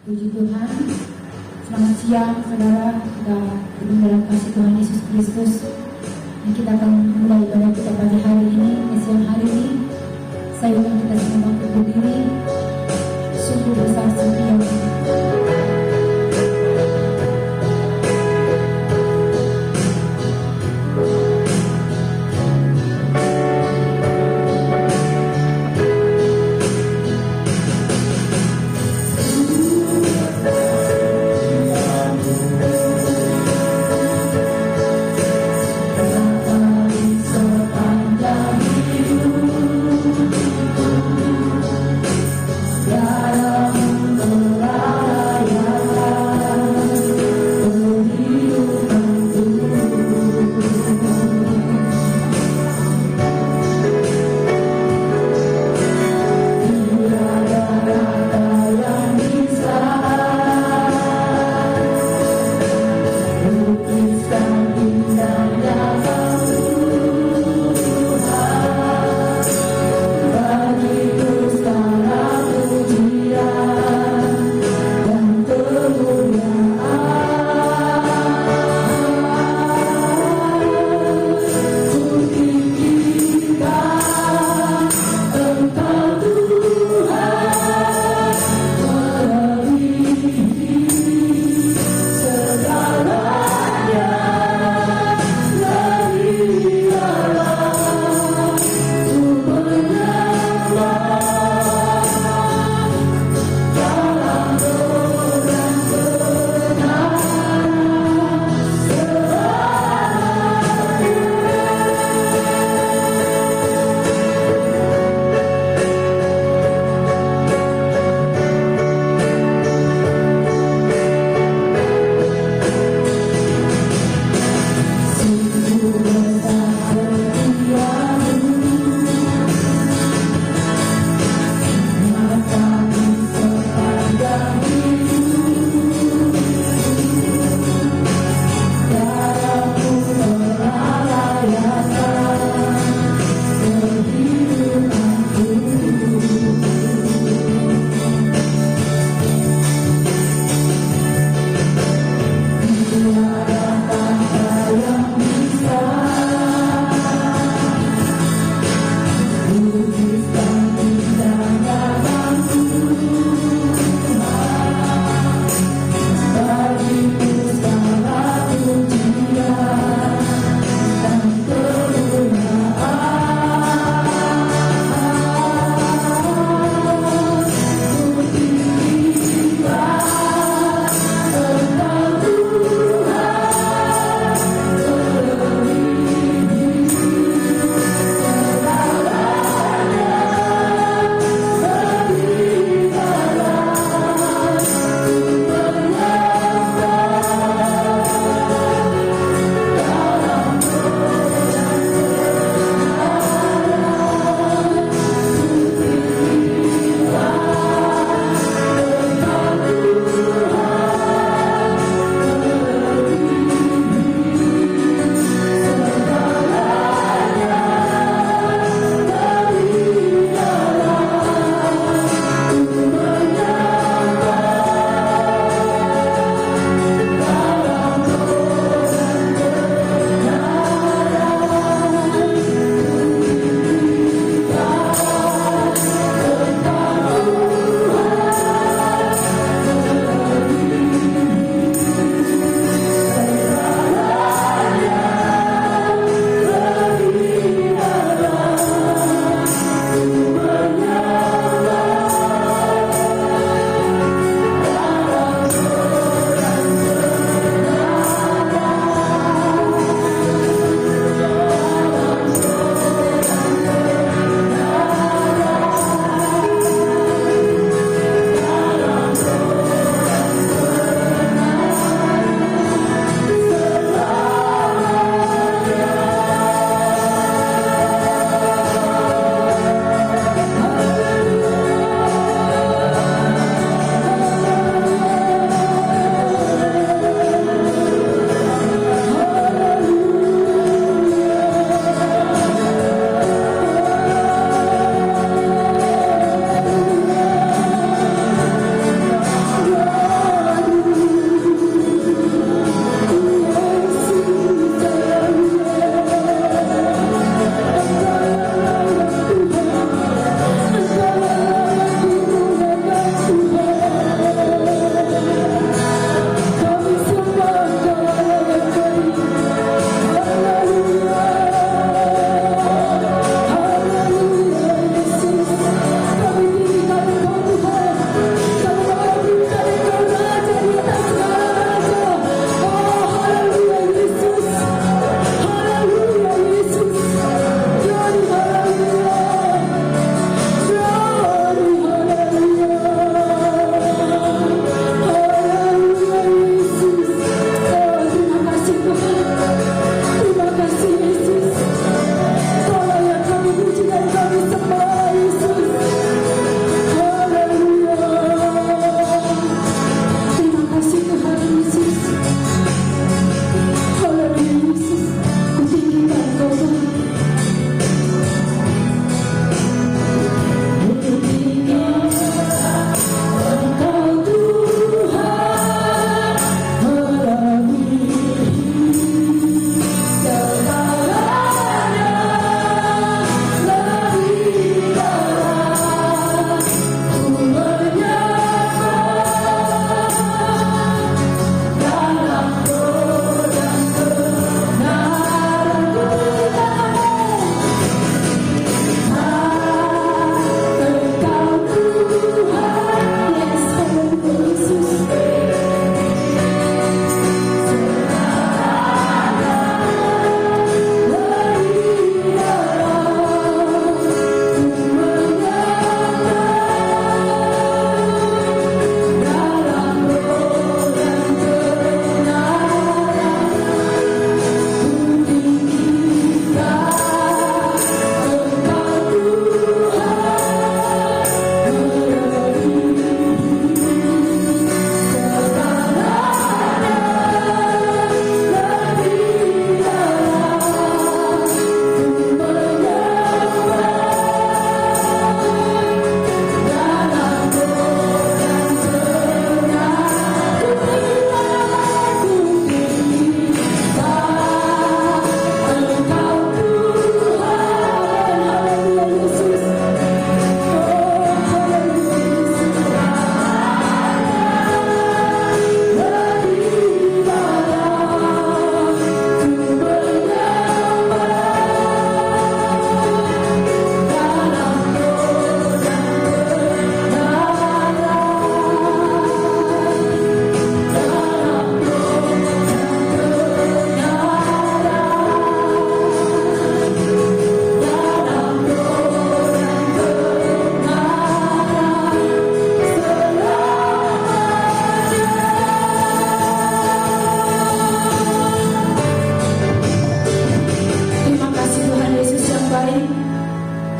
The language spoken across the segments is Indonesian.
Puji Tuhan. Selamat siang saudara, kita bertemu dalam kasih Tuhan Yesus Kristus. Dan kita akan mulai ibadah kita pagi hari ini, siang hari ini. Saya undang kita semua bangkit berdiri. Sungguh besar setia. Dalam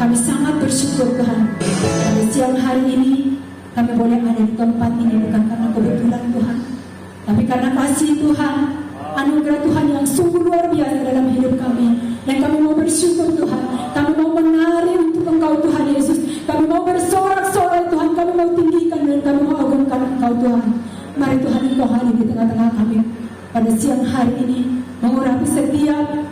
kami sangat bersyukur Tuhan. Pada siang hari ini kami boleh ada di tempat ini bukan karena kebetulan Tuhan, tapi karena kasih Tuhan, anugerah Tuhan yang sungguh luar biasa dalam hidup kami. Dan kami mau bersyukur Tuhan, kami mau menari untuk Engkau Tuhan Yesus, kami mau bersorak-sorai Tuhan, kami mau tinggikan dan kami mau agungkan Engkau Tuhan. Mari Tuhan Engkau hadir di tengah-tengah kami pada siang hari ini, mengurapi setiap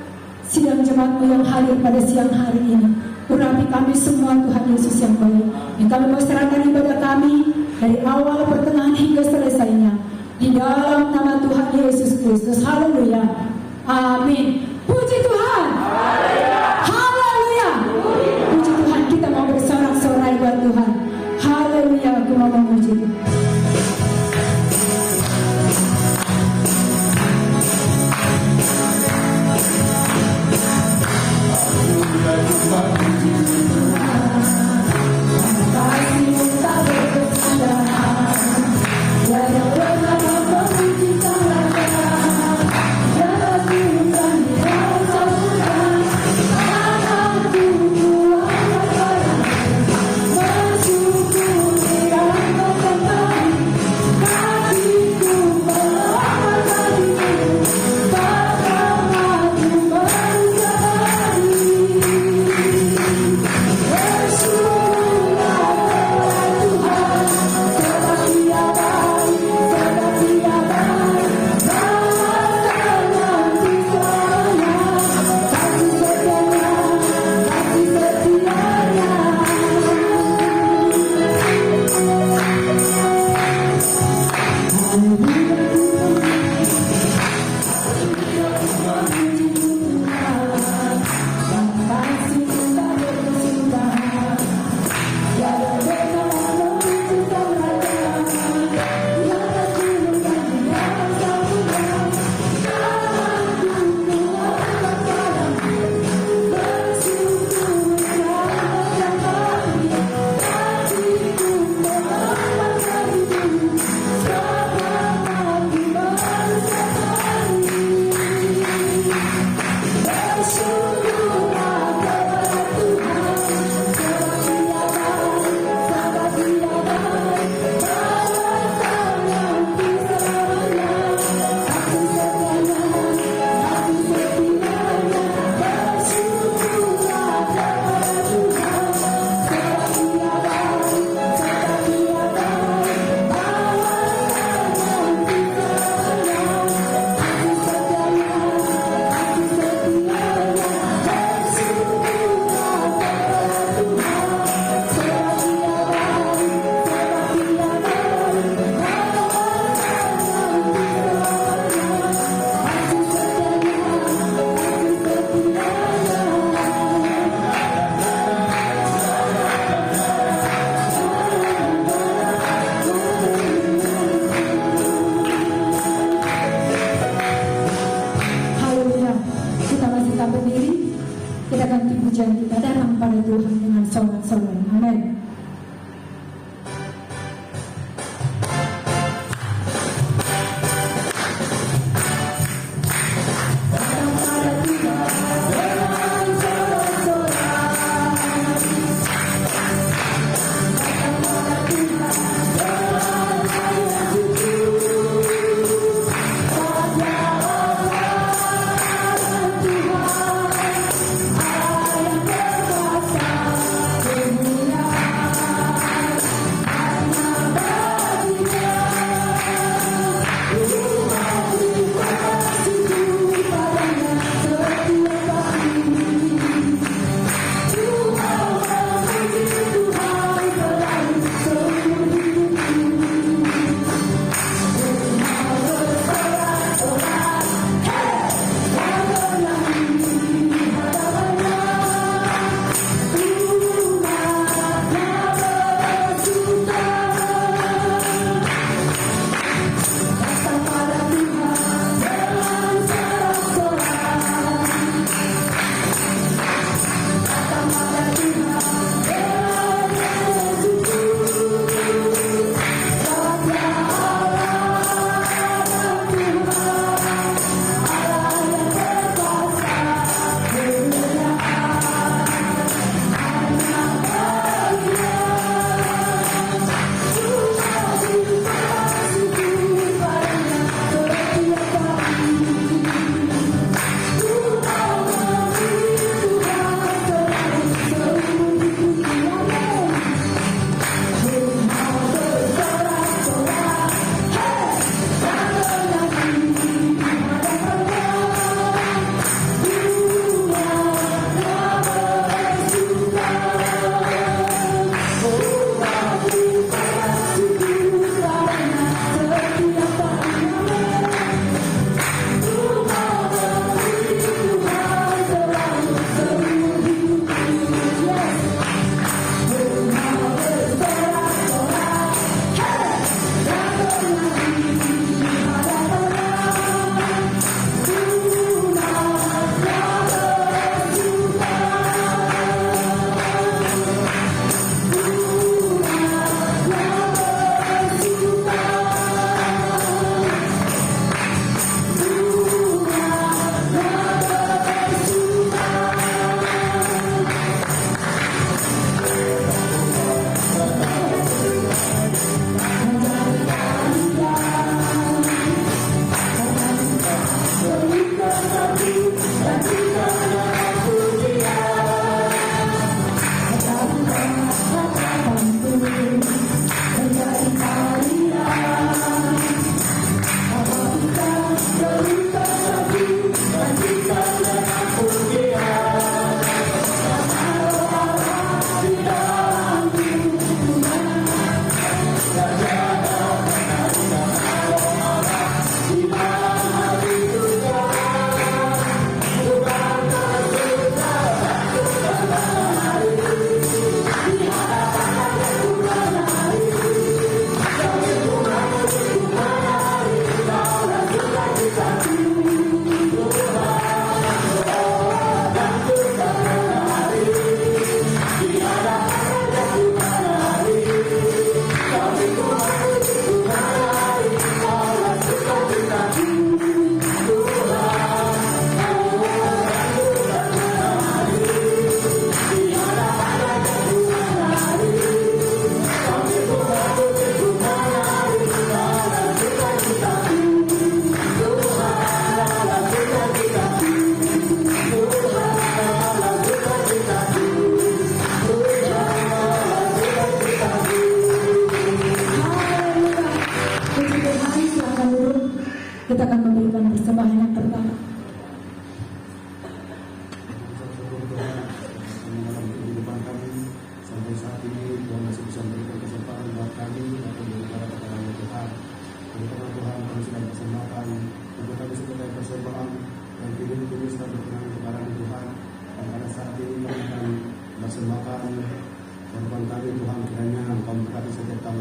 sidang jemaat yang hadir pada siang hari ini. Urapi kami semua Tuhan Yesus yang baik, yang kami mau serahkan ibadah kami dari awal pertengahan hingga selesainya di dalam nama Tuhan Yesus Kristus. Haleluya, amin. Puji Tuhan, haleluya. Puji Tuhan, kita mau bersorak-sorai buat Tuhan. Haleluya, aku mau memuji Tuhan. Kita datang pada Tuhan dengan sorak-sorai. Amin. Hallelujah.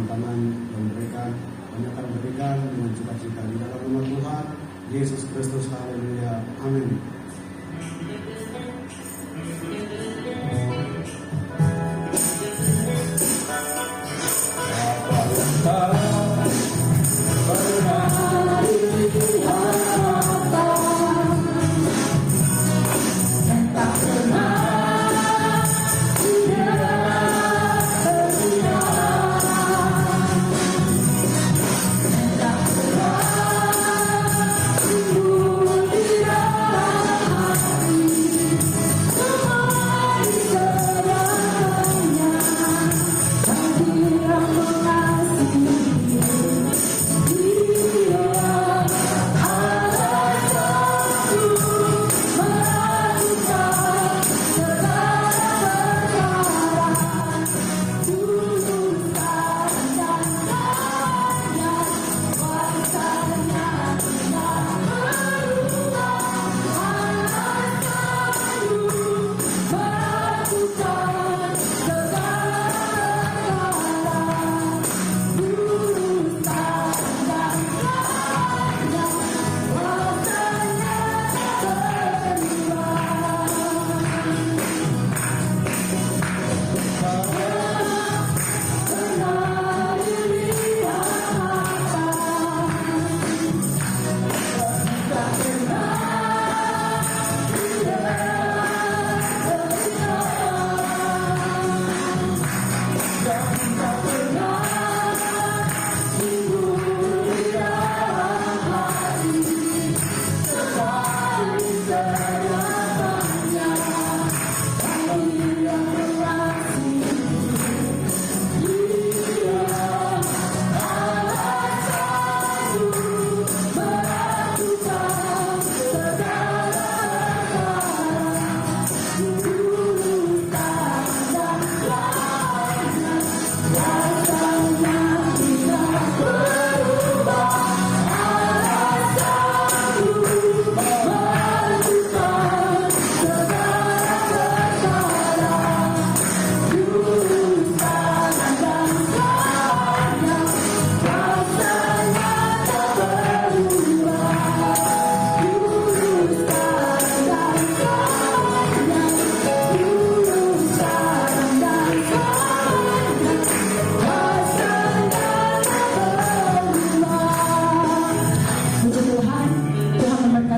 teman-teman yang berikan dengan sukacita di dalam nama Tuhan Yesus Kristus. Haleluya. Amin.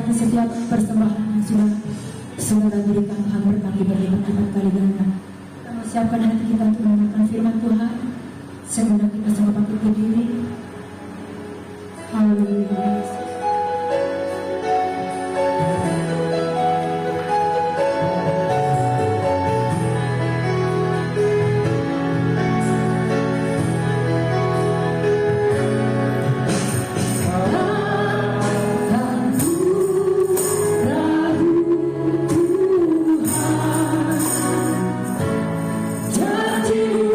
Setiap persembahan yang sudah saudara berikan, Tuhan berkati berlipat-lipat kali ganda. Kita siapkan hati kita untuk mendengarkan firman Tuhan. Sebenarnya kita semua bangkit berdiri. Haleluya. Janji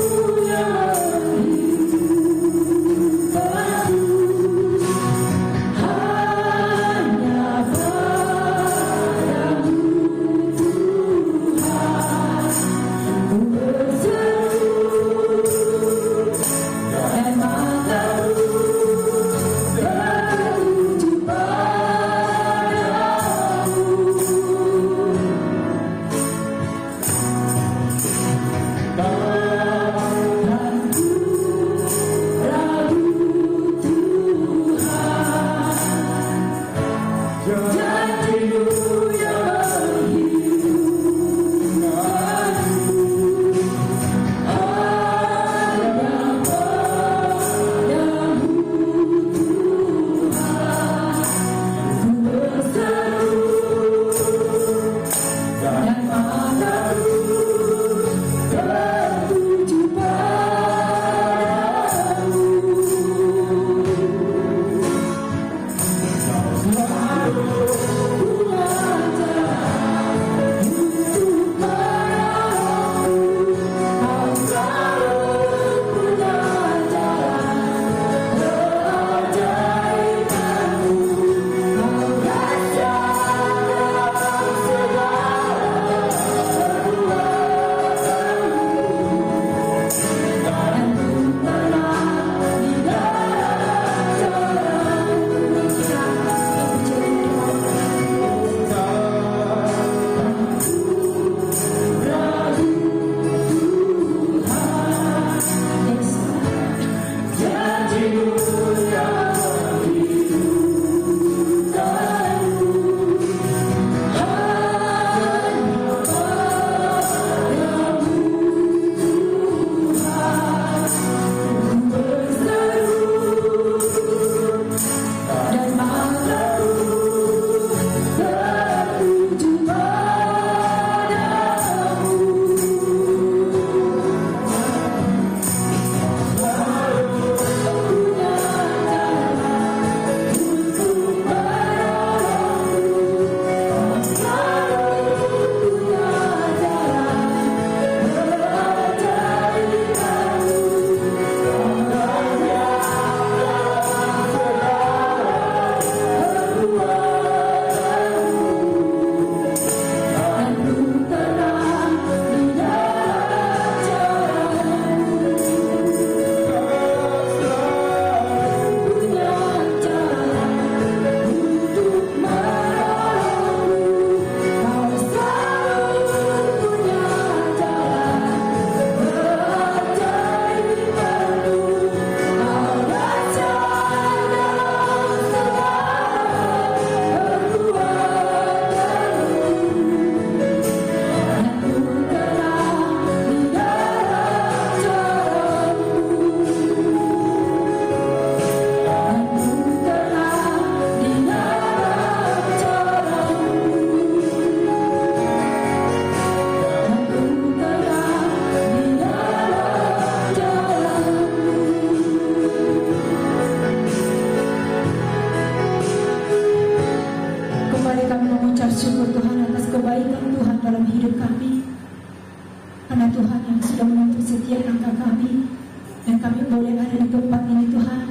boleh ada di tempat ini Tuhan.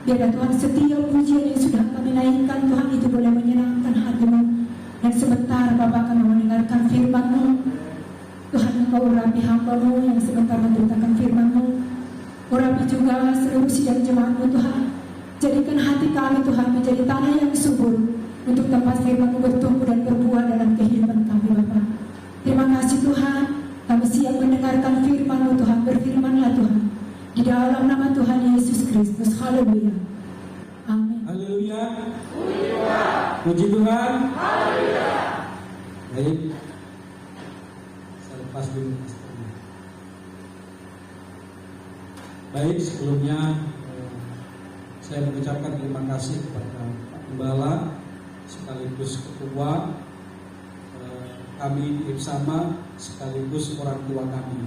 Biarlah Tuhan setiap pujian yang sudah kami naikkan Tuhan itu boleh menyenangkan hati-Mu. Dan sebentar Bapa kami mendengarkan firman-Mu. Tuhan Engkau urapi hamba-Mu yang sebentar memberitakan firman-Mu. Urapi juga seluruh sidang jemaat-Mu Tuhan. Jadikan hati kami Tuhan menjadi tanah yang subur untuk tempat firman-Mu bertumbuh dan berbuah dalam kehidupan kami Bapa. Terima kasih Tuhan. Kami siap mendengarkan firman-Mu Tuhan. Berfirmanlah Tuhan. Di dalam nama Tuhan Yesus Kristus. Haleluya. Amin. Haleluya. Puji Tuhan. Haleluya. Baik. Saya lepas dulu. Baik, sebelumnya saya mengucapkan terima kasih kepada Pak Gembala sekaligus ketua kami bersama sekaligus orang tua kami,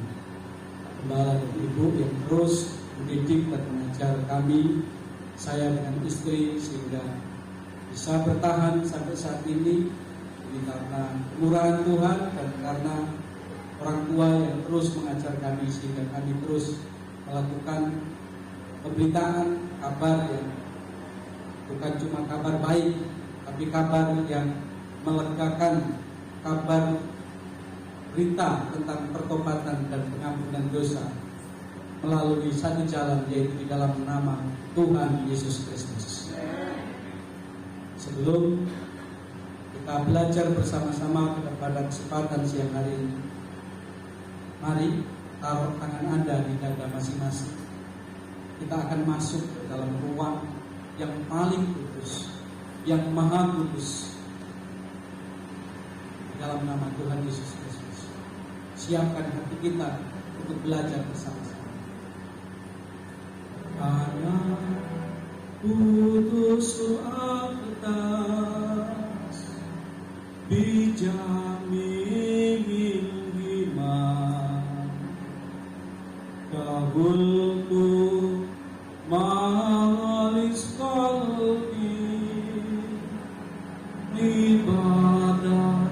Pak Gembala dan Ibu yang terus mendidik dan mengajar kami, saya dengan istri sehingga bisa bertahan sampai saat ini. Ini karena kemurahan Tuhan dan karena orang tua yang terus mengajar kami sehingga kami terus melakukan pemberitaan kabar yang bukan cuma kabar baik, tapi kabar yang melegakan, kabar berita tentang pertobatan dan pengampunan dosa melalui satu jalan, yaitu di dalam nama Tuhan Yesus Kristus. Sebelum kita belajar bersama-sama pada kesempatan siang hari ini, mari taruh tangan Anda di dada masing-masing. Kita akan masuk ke dalam ruang yang paling kudus, yang maha kudus, di dalam nama Tuhan Yesus Kristus. Siapkan hati kita untuk belajar bersama-sama. Anak putusku atas bijaming iman, kabulku malis kalbi ibadah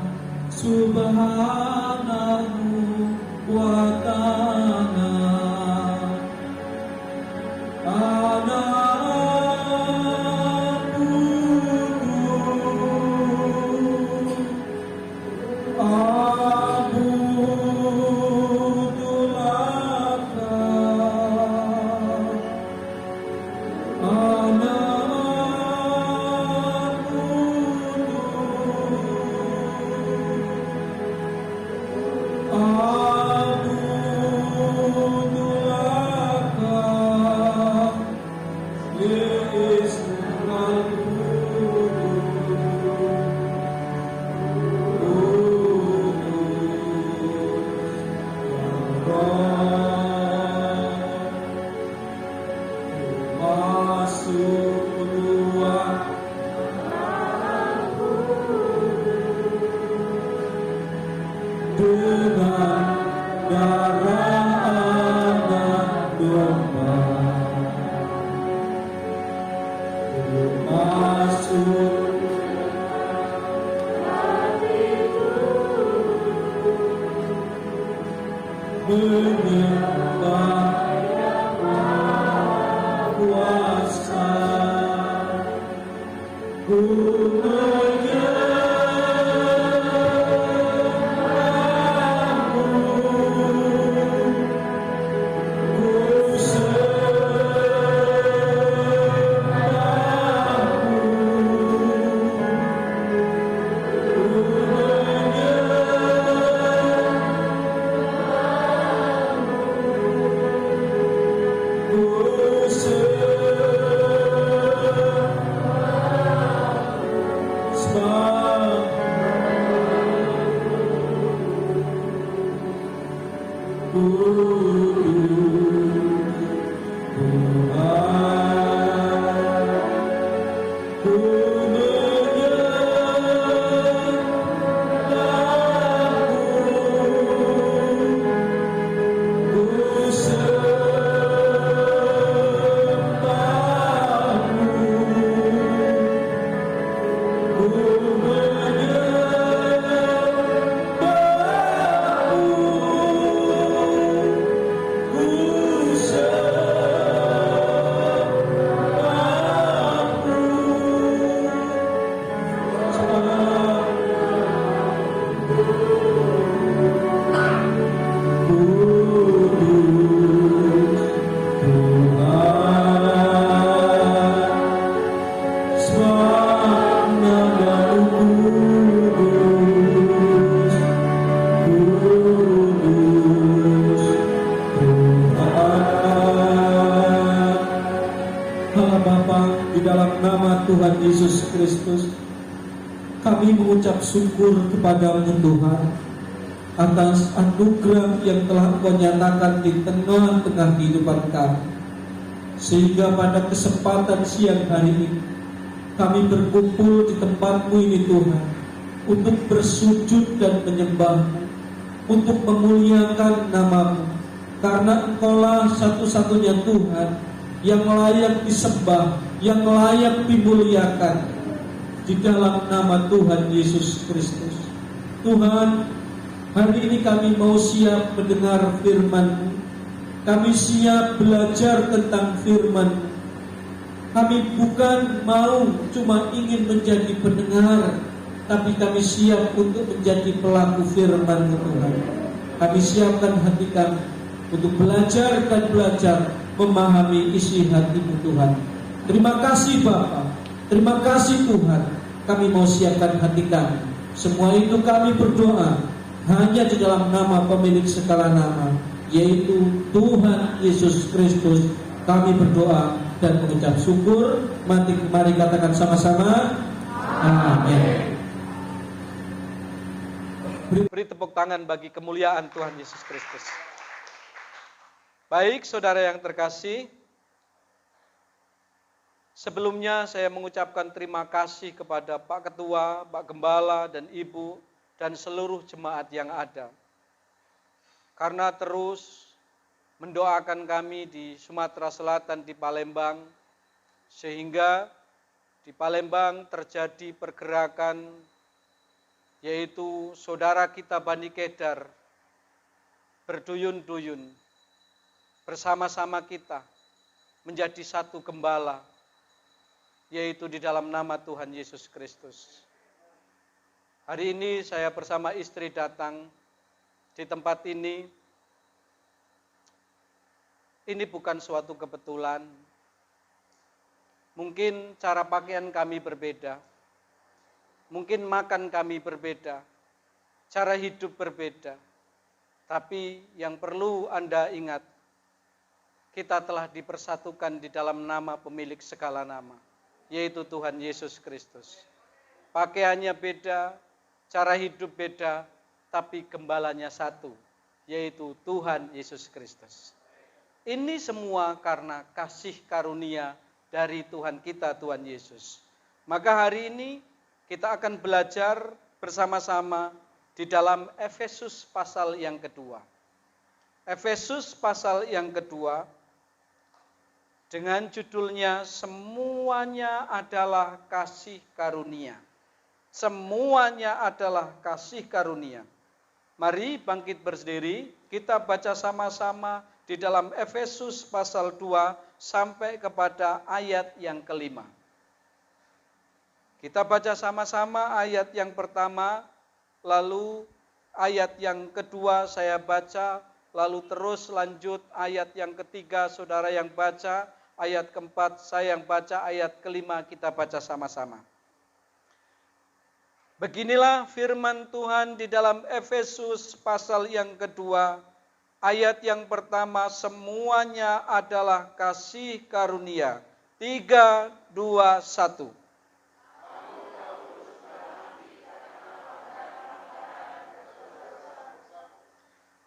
subhanahu wa ta'ala. Tuhan Yesus Kristus, kami mengucap syukur kepadamu Tuhan atas anugerah yang telah Kau nyatakan di tengah-tengah kehidupan kami, sehingga pada kesempatan siang hari ini kami berkumpul di tempat-Mu ini Tuhan, untuk bersujud dan menyembah-Mu, untuk memuliakan nama-Mu, karena Engkaulah satu-satunya Tuhan yang layak disembah, yang layak dimuliakan di dalam nama Tuhan Yesus Kristus. Tuhan, hari ini kami mau siap mendengar firman-Mu. Kami siap belajar tentang firman-Mu. Kami bukan mau cuma ingin menjadi pendengar, tapi kami siap untuk menjadi pelaku firman-Mu Tuhan. Kami siapkan hati kami untuk belajar dan belajar memahami isi hati-Mu Tuhan. Terima kasih Bapa, terima kasih Tuhan. Kami mau siapkan hati kami. Semua itu kami berdoa hanya di dalam nama pemilik segala nama, yaitu Tuhan Yesus Kristus. Kami berdoa dan mengucap syukur. Mari katakan sama-sama, amin. Beri tepuk tangan bagi kemuliaan Tuhan Yesus Kristus. Baik, saudara yang terkasih, sebelumnya saya mengucapkan terima kasih kepada Pak Ketua, Pak Gembala, dan Ibu, dan seluruh jemaat yang ada. Karena terus mendoakan kami di Sumatera Selatan, di Palembang, sehingga di Palembang terjadi pergerakan, yaitu saudara kita Bani Kedar berduyun-duyun bersama-sama kita menjadi satu gembala, yaitu di dalam nama Tuhan Yesus Kristus. Hari ini saya bersama istri datang di tempat ini. Ini bukan suatu kebetulan. Mungkin cara pakaian kami berbeda. Mungkin makan kami berbeda. Cara hidup berbeda. Tapi yang perlu Anda ingat, kita telah dipersatukan di dalam nama pemilik segala nama, yaitu Tuhan Yesus Kristus. Pakaiannya beda, cara hidup beda, tapi gembalanya satu, yaitu Tuhan Yesus Kristus. Ini semua karena kasih karunia dari Tuhan kita, Tuhan Yesus. Maka hari ini kita akan belajar bersama-sama di dalam Efesus pasal yang kedua. Efesus pasal yang kedua dengan judulnya Semuanya Adalah Kasih Karunia. Semuanya adalah kasih karunia. Mari bangkit berdiri, kita baca sama-sama di dalam Efesus pasal 2 sampai kepada ayat yang kelima. Kita baca sama-sama ayat yang pertama, lalu ayat yang kedua saya baca, lalu terus lanjut ayat yang ketiga saudara yang baca, ayat keempat saya yang baca, ayat kelima kita baca sama-sama. Beginilah firman Tuhan di dalam Efesus pasal yang kedua, ayat yang pertama, semuanya adalah kasih karunia. 3, 2, 1.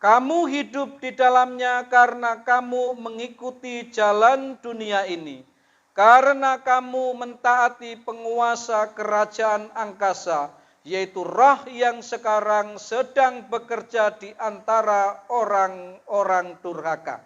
Kamu hidup di dalamnya karena kamu mengikuti jalan dunia ini. Karena kamu mentaati penguasa kerajaan angkasa, yaitu roh yang sekarang sedang bekerja di antara orang-orang durhaka.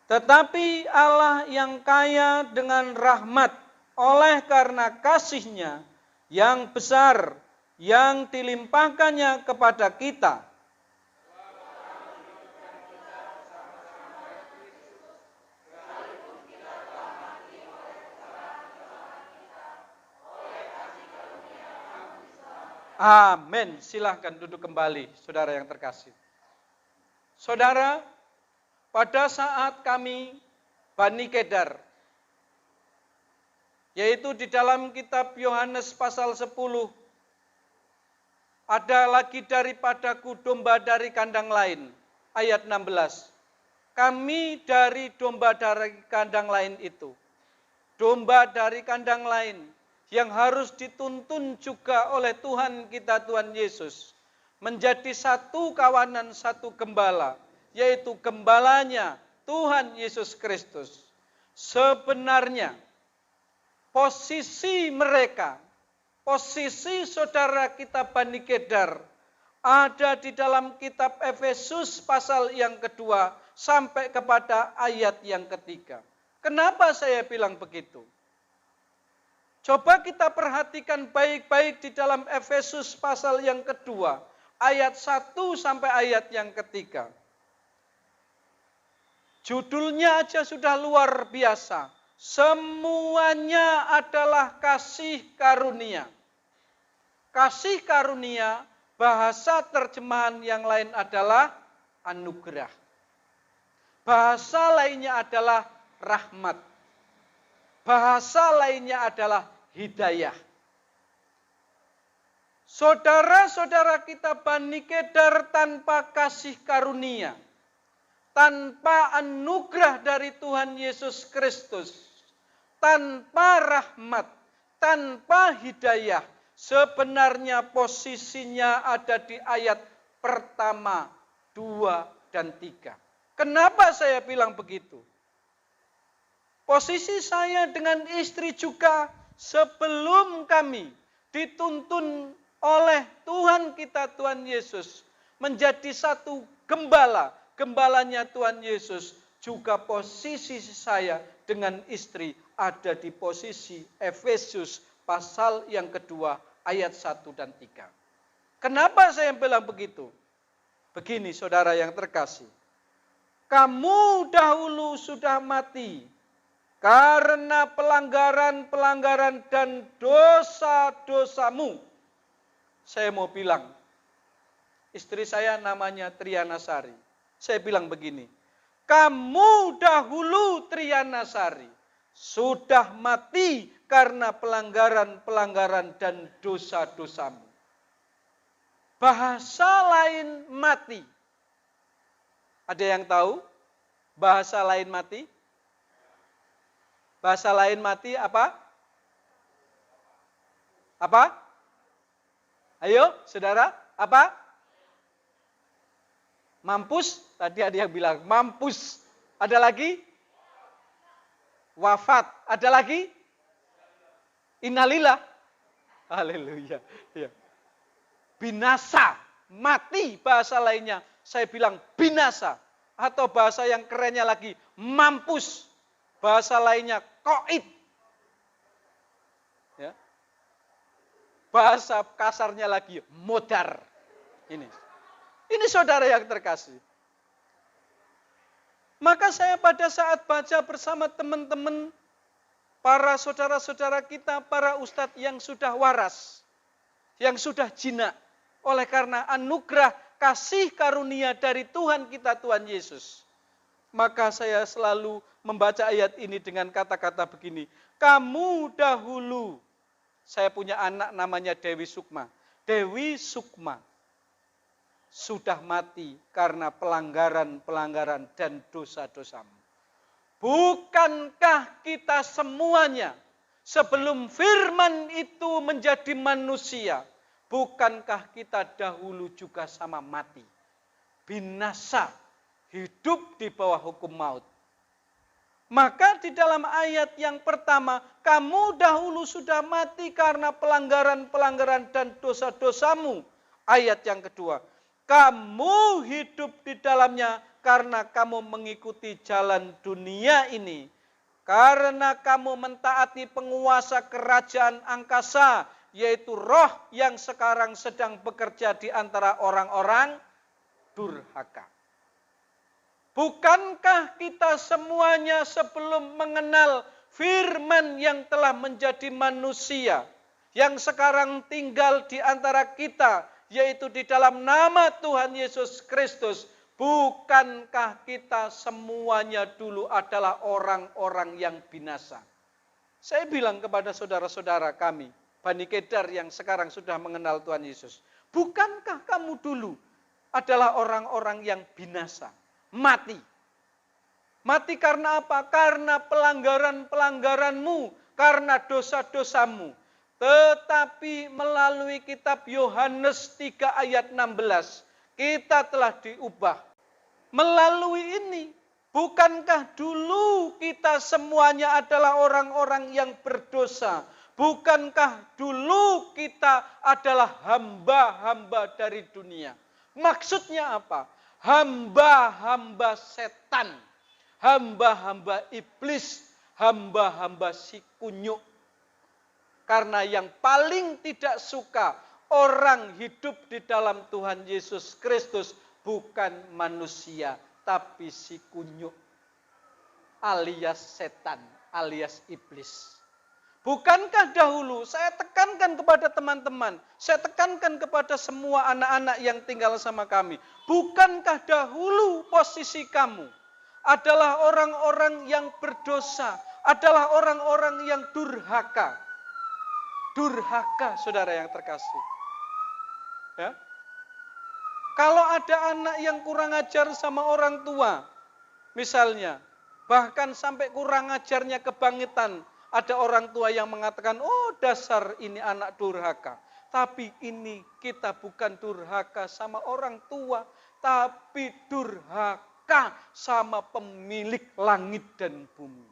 Tetapi Allah yang kaya dengan rahmat, oleh karena kasih-Nya yang besar, yang dilimpahkannya kepada kita. Amin. Silahkan duduk kembali, saudara yang terkasih. Saudara, pada saat kami Bani Kedar, yaitu di dalam kitab Yohanes pasal 10, ada lagi daripadaku domba dari kandang lain, ayat 16. Kami dari domba dari kandang lain itu, domba dari kandang lain, yang harus dituntun juga oleh Tuhan kita, Tuhan Yesus, menjadi satu kawanan, satu gembala, yaitu gembalanya Tuhan Yesus Kristus. Sebenarnya posisi mereka, posisi saudara kita Bani Kedar, ada di dalam kitab Efesus pasal yang kedua sampai kepada ayat yang ketiga. Kenapa saya bilang begitu? Coba kita perhatikan baik-baik di dalam Efesus pasal yang kedua, ayat 1 sampai ayat yang ketiga. Judulnya aja sudah luar biasa. Semuanya adalah kasih karunia. Kasih karunia, bahasa terjemahan yang lain adalah anugerah. Bahasa lainnya adalah rahmat. Bahasa lainnya adalah hidayah. Saudara-saudara kita Bani Kedar tanpa kasih karunia, tanpa anugerah dari Tuhan Yesus Kristus, tanpa rahmat, tanpa hidayah, sebenarnya posisinya ada di ayat pertama, 2, dan 3. Kenapa saya bilang begitu? Posisi saya dengan istri juga sebelum kami dituntun oleh Tuhan kita, Tuhan Yesus, menjadi satu gembala, gembalanya Tuhan Yesus, juga posisi saya dengan istri ada di posisi Efesus pasal yang kedua ayat 1 dan 3. Kenapa saya bilang begitu? Begini saudara yang terkasih, kamu dahulu sudah mati karena pelanggaran-pelanggaran dan dosa-dosamu. Saya mau bilang, istri saya namanya Triana Sari. Saya bilang begini, kamu dahulu Triana Sari sudah mati karena pelanggaran-pelanggaran dan dosa-dosamu. Bahasa lain mati. Ada yang tahu bahasa lain mati? Bahasa lain mati apa? Apa? Ayo, saudara, apa? Mampus, tadi ada yang bilang mampus. Ada lagi? Wafat. Ada lagi? Innalillah. Haleluya. Ya. Binasa, mati bahasa lainnya. Saya bilang binasa. Atau bahasa yang kerennya lagi, mampus. Bahasa lainnya koid. Ya. Bahasa kasarnya lagi modar. Ini saudara yang terkasih. Maka saya pada saat baca bersama teman-teman, para saudara-saudara kita, para ustadz yang sudah waras, yang sudah jinak, oleh karena anugerah kasih karunia dari Tuhan kita, Tuhan Yesus. Maka saya selalu membaca ayat ini dengan kata-kata begini. Kamu dahulu, saya punya anak namanya Dewi Sukma. Dewi Sukma sudah mati karena pelanggaran-pelanggaran dan dosa-dosamu. Bukankah kita semuanya sebelum firman itu menjadi manusia, bukankah kita dahulu juga sama mati? Binasa, hidup di bawah hukum maut. Maka di dalam ayat yang pertama, kamu dahulu sudah mati karena pelanggaran-pelanggaran dan dosa-dosamu. Ayat yang kedua, kamu hidup di dalamnya karena kamu mengikuti jalan dunia ini. Karena kamu mentaati penguasa kerajaan angkasa, yaitu roh yang sekarang sedang bekerja di antara orang-orang durhaka. Bukankah kita semuanya sebelum mengenal firman yang telah menjadi manusia, yang sekarang tinggal di antara kita, yaitu di dalam nama Tuhan Yesus Kristus, bukankah kita semuanya dulu adalah orang-orang yang binasa? Saya bilang kepada saudara-saudara kami, Bani Kedar yang sekarang sudah mengenal Tuhan Yesus, bukankah kamu dulu adalah orang-orang yang binasa, mati? Mati karena apa? Karena pelanggaran-pelanggaranmu, karena dosa-dosamu. Tetapi melalui kitab Yohanes 3 ayat 16, kita telah diubah. Melalui ini, bukankah dulu kita semuanya adalah orang-orang yang berdosa? Bukankah dulu kita adalah hamba-hamba dari dunia? Maksudnya apa? Hamba-hamba setan, hamba-hamba iblis, hamba-hamba si kunyuk. Karena yang paling tidak suka orang hidup di dalam Tuhan Yesus Kristus bukan manusia, tapi si kunyuk, alias setan, alias iblis. Bukankah dahulu, saya tekankan kepada teman-teman, saya tekankan kepada semua anak-anak yang tinggal sama kami, bukankah dahulu posisi kamu adalah orang-orang yang berdosa, adalah orang-orang yang durhaka. Durhaka, saudara yang terkasih. Ya. Kalau ada anak yang kurang ajar sama orang tua, misalnya, bahkan sampai kurang ajarnya kebangetan, ada orang tua yang mengatakan, oh dasar ini anak durhaka. Tapi ini kita bukan durhaka sama orang tua, tapi durhaka sama pemilik langit dan bumi.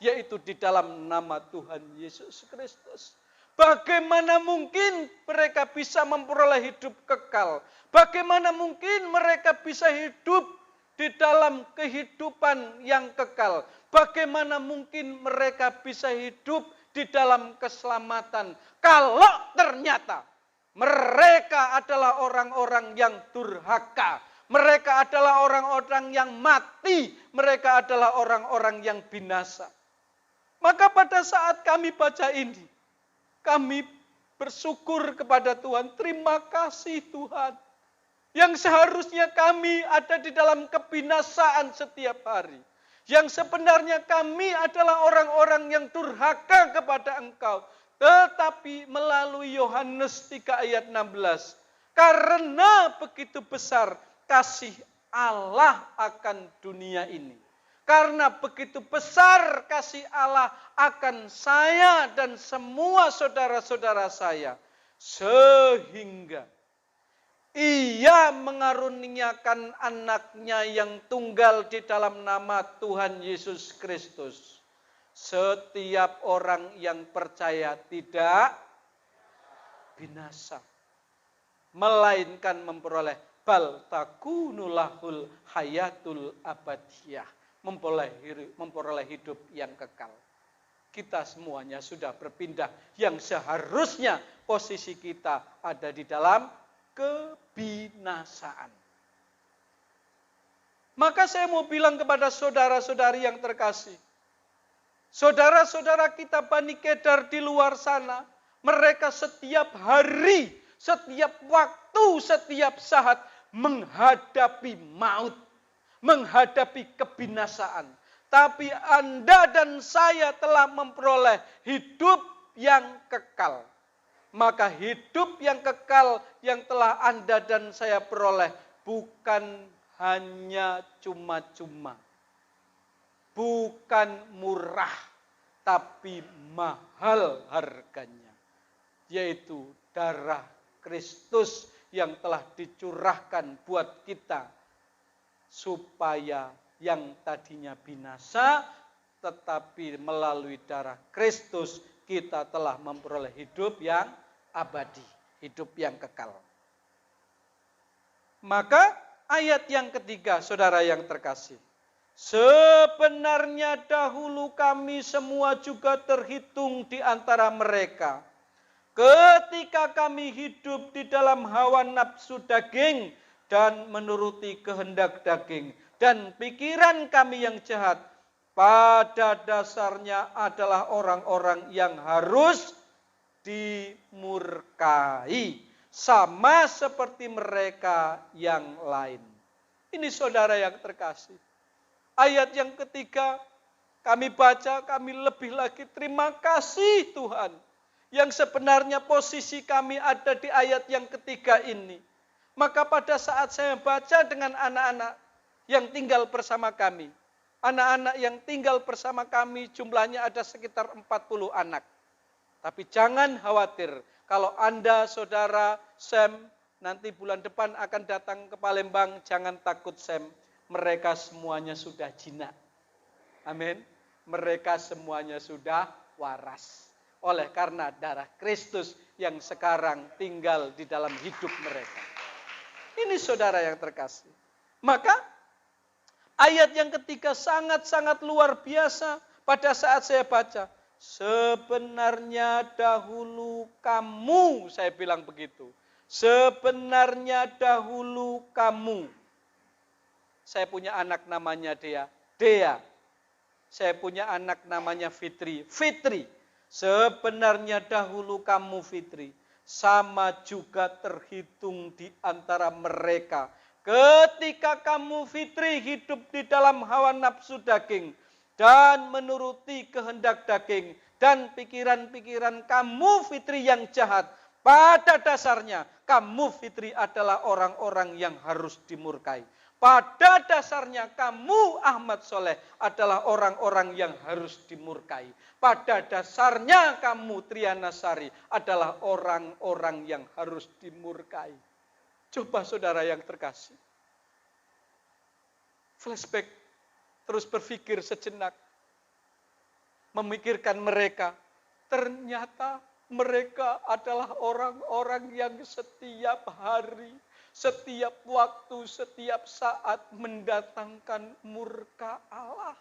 Yaitu di dalam nama Tuhan Yesus Kristus. Bagaimana mungkin mereka bisa memperoleh hidup kekal? Bagaimana mungkin mereka bisa hidup di dalam kehidupan yang kekal? Bagaimana mungkin mereka bisa hidup di dalam keselamatan? Kalau ternyata mereka adalah orang-orang yang durhaka. Mereka adalah orang-orang yang mati. Mereka adalah orang-orang yang binasa. Maka pada saat kami baca ini, kami bersyukur kepada Tuhan. Terima kasih Tuhan. Yang seharusnya kami ada di dalam kebinasaan setiap hari. Yang sebenarnya kami adalah orang-orang yang durhaka kepada Engkau. Tetapi melalui Yohanes 3 ayat 16. Karena begitu besar kasih Allah akan dunia ini. Karena begitu besar kasih Allah akan saya dan semua saudara-saudara saya. Sehingga Ia mengaruniakan anaknya yang tunggal di dalam nama Tuhan Yesus Kristus. Setiap orang yang percaya tidak binasa. Melainkan memperoleh bal takunulahul hayatul abadiyah. Memperoleh hidup yang kekal. Kita semuanya sudah berpindah. Yang seharusnya posisi kita ada di dalam kebinasaan. Maka saya mau bilang kepada saudara-saudari yang terkasih. Saudara-saudara kita Bani Kedar di luar sana. Mereka setiap hari, setiap waktu, setiap saat menghadapi maut. Menghadapi kebinasaan. Tapi Anda dan saya telah memperoleh hidup yang kekal. Maka hidup yang kekal yang telah Anda dan saya peroleh bukan hanya cuma-cuma. Bukan murah, tapi mahal harganya. Yaitu darah Kristus yang telah dicurahkan buat kita. Supaya yang tadinya binasa, tetapi melalui darah Kristus kita telah memperoleh hidup yang abadi, hidup yang kekal. Maka ayat yang ketiga, saudara yang terkasih. Sebenarnya dahulu kami semua juga terhitung di antara mereka. Ketika kami hidup di dalam hawa nafsu daging dan menuruti kehendak daging dan pikiran kami yang jahat, pada dasarnya adalah orang-orang yang harus dimurkai, sama seperti mereka yang lain. Ini saudara yang terkasih. Ayat yang ketiga kami baca, kami lebih lagi terima kasih Tuhan. Yang sebenarnya posisi kami ada di ayat yang ketiga ini. Maka pada saat saya baca dengan anak-anak yang tinggal bersama kami. Anak-anak yang tinggal bersama kami jumlahnya ada sekitar 40 anak. Tapi jangan khawatir. Kalau Anda, saudara Sam, nanti bulan depan akan datang ke Palembang, jangan takut Sam. Mereka semuanya sudah jinak. Amin. Mereka semuanya sudah waras. Oleh karena darah Kristus yang sekarang tinggal di dalam hidup mereka. Ini saudara yang terkasih. Maka ayat yang ketiga sangat-sangat luar biasa pada saat saya baca. Sebenarnya dahulu kamu, saya bilang begitu. Sebenarnya dahulu kamu. Saya punya anak namanya Dea. Saya punya anak namanya Fitri. Sebenarnya dahulu kamu Fitri, sama juga terhitung di antara mereka. Ketika kamu Fitri hidup di dalam hawa nafsu daging dan menuruti kehendak daging dan pikiran-pikiran kamu Fitri yang jahat, pada dasarnya kamu Fitri adalah orang-orang yang harus dimurkai. Pada dasarnya kamu Ahmad Soleh adalah orang-orang yang harus dimurkai. Pada dasarnya kamu Triana Sari adalah orang-orang yang harus dimurkai. Coba saudara yang terkasih. Flashback, terus berpikir sejenak. Memikirkan mereka. Ternyata mereka adalah orang-orang yang setiap hari, setiap waktu, setiap saat mendatangkan murka Allah.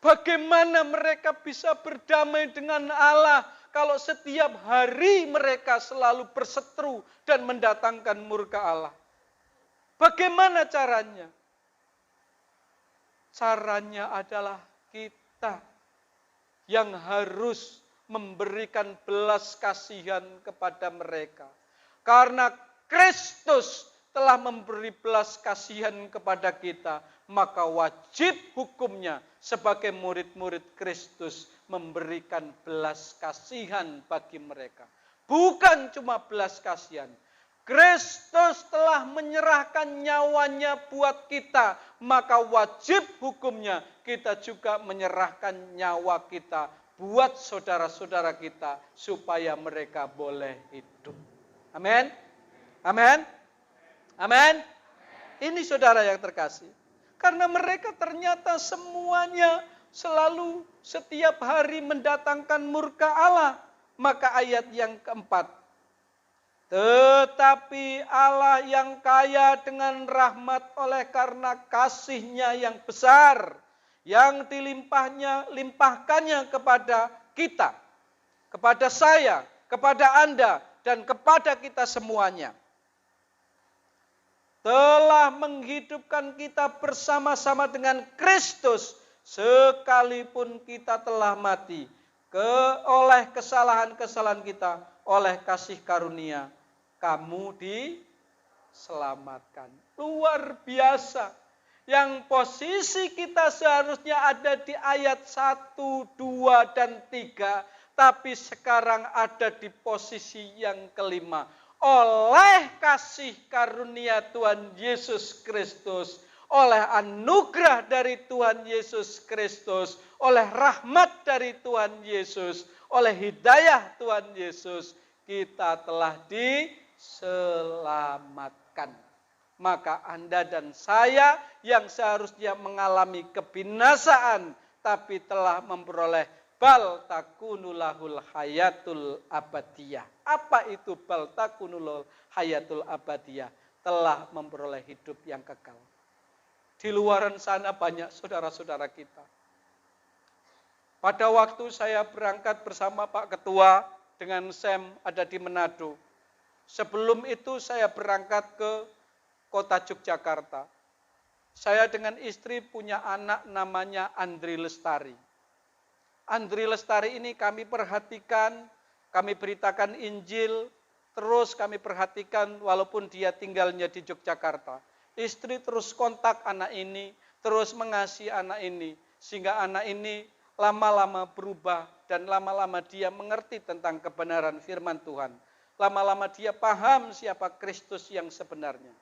Bagaimana mereka bisa berdamai dengan Allah kalau setiap hari mereka selalu berseteru dan mendatangkan murka Allah? Bagaimana caranya? Caranya adalah kita yang harus memberikan belas kasihan kepada mereka. Karena Kristus telah memberi belas kasihan kepada kita, maka wajib hukumnya sebagai murid-murid Kristus memberikan belas kasihan bagi mereka. Bukan cuma belas kasihan. Kristus telah menyerahkan nyawanya buat kita, maka wajib hukumnya kita juga menyerahkan nyawa kita buat saudara-saudara kita supaya mereka boleh hidup. Amin. Amin. Amin. Ini saudara yang terkasih. Karena mereka ternyata semuanya selalu setiap hari mendatangkan murka Allah. Maka ayat yang keempat. Tetapi Allah yang kaya dengan rahmat oleh karena kasih-Nya yang besar, yang dilimpahkannya kepada kita, kepada saya, kepada Anda, dan kepada kita semuanya. Telah menghidupkan kita bersama-sama dengan Kristus, sekalipun kita telah mati oleh kesalahan-kesalahan kita, oleh kasih karunia, kamu diselamatkan. Luar biasa. Yang posisi kita seharusnya ada di ayat 1, 2, dan 3. Tapi sekarang ada di posisi yang kelima. Oleh kasih karunia Tuhan Yesus Kristus, oleh anugerah dari Tuhan Yesus Kristus, oleh rahmat dari Tuhan Yesus, oleh hidayah Tuhan Yesus, kita telah diselamatkan. Maka Anda dan saya yang seharusnya mengalami kebinasaan, tapi telah memperoleh bal takunulahul hayatul abadiyah. Apa itu bal takunulahul hayatul abadiyah? telah memperoleh hidup yang kekal. Di luaran sana banyak saudara-saudara kita. Pada waktu saya berangkat bersama Pak Ketua dengan Sam ada di Manado. Sebelum itu saya berangkat ke kota Yogyakarta. Saya dengan istri punya anak namanya Andri Lestari. Andri Lestari ini kami perhatikan, kami beritakan Injil, terus kami perhatikan walaupun dia tinggalnya di Yogyakarta. Istri terus kontak anak ini, terus mengasihi anak ini, sehingga anak ini lama-lama berubah dan lama-lama dia mengerti tentang kebenaran firman Tuhan. Lama-lama dia paham siapa Kristus yang sebenarnya.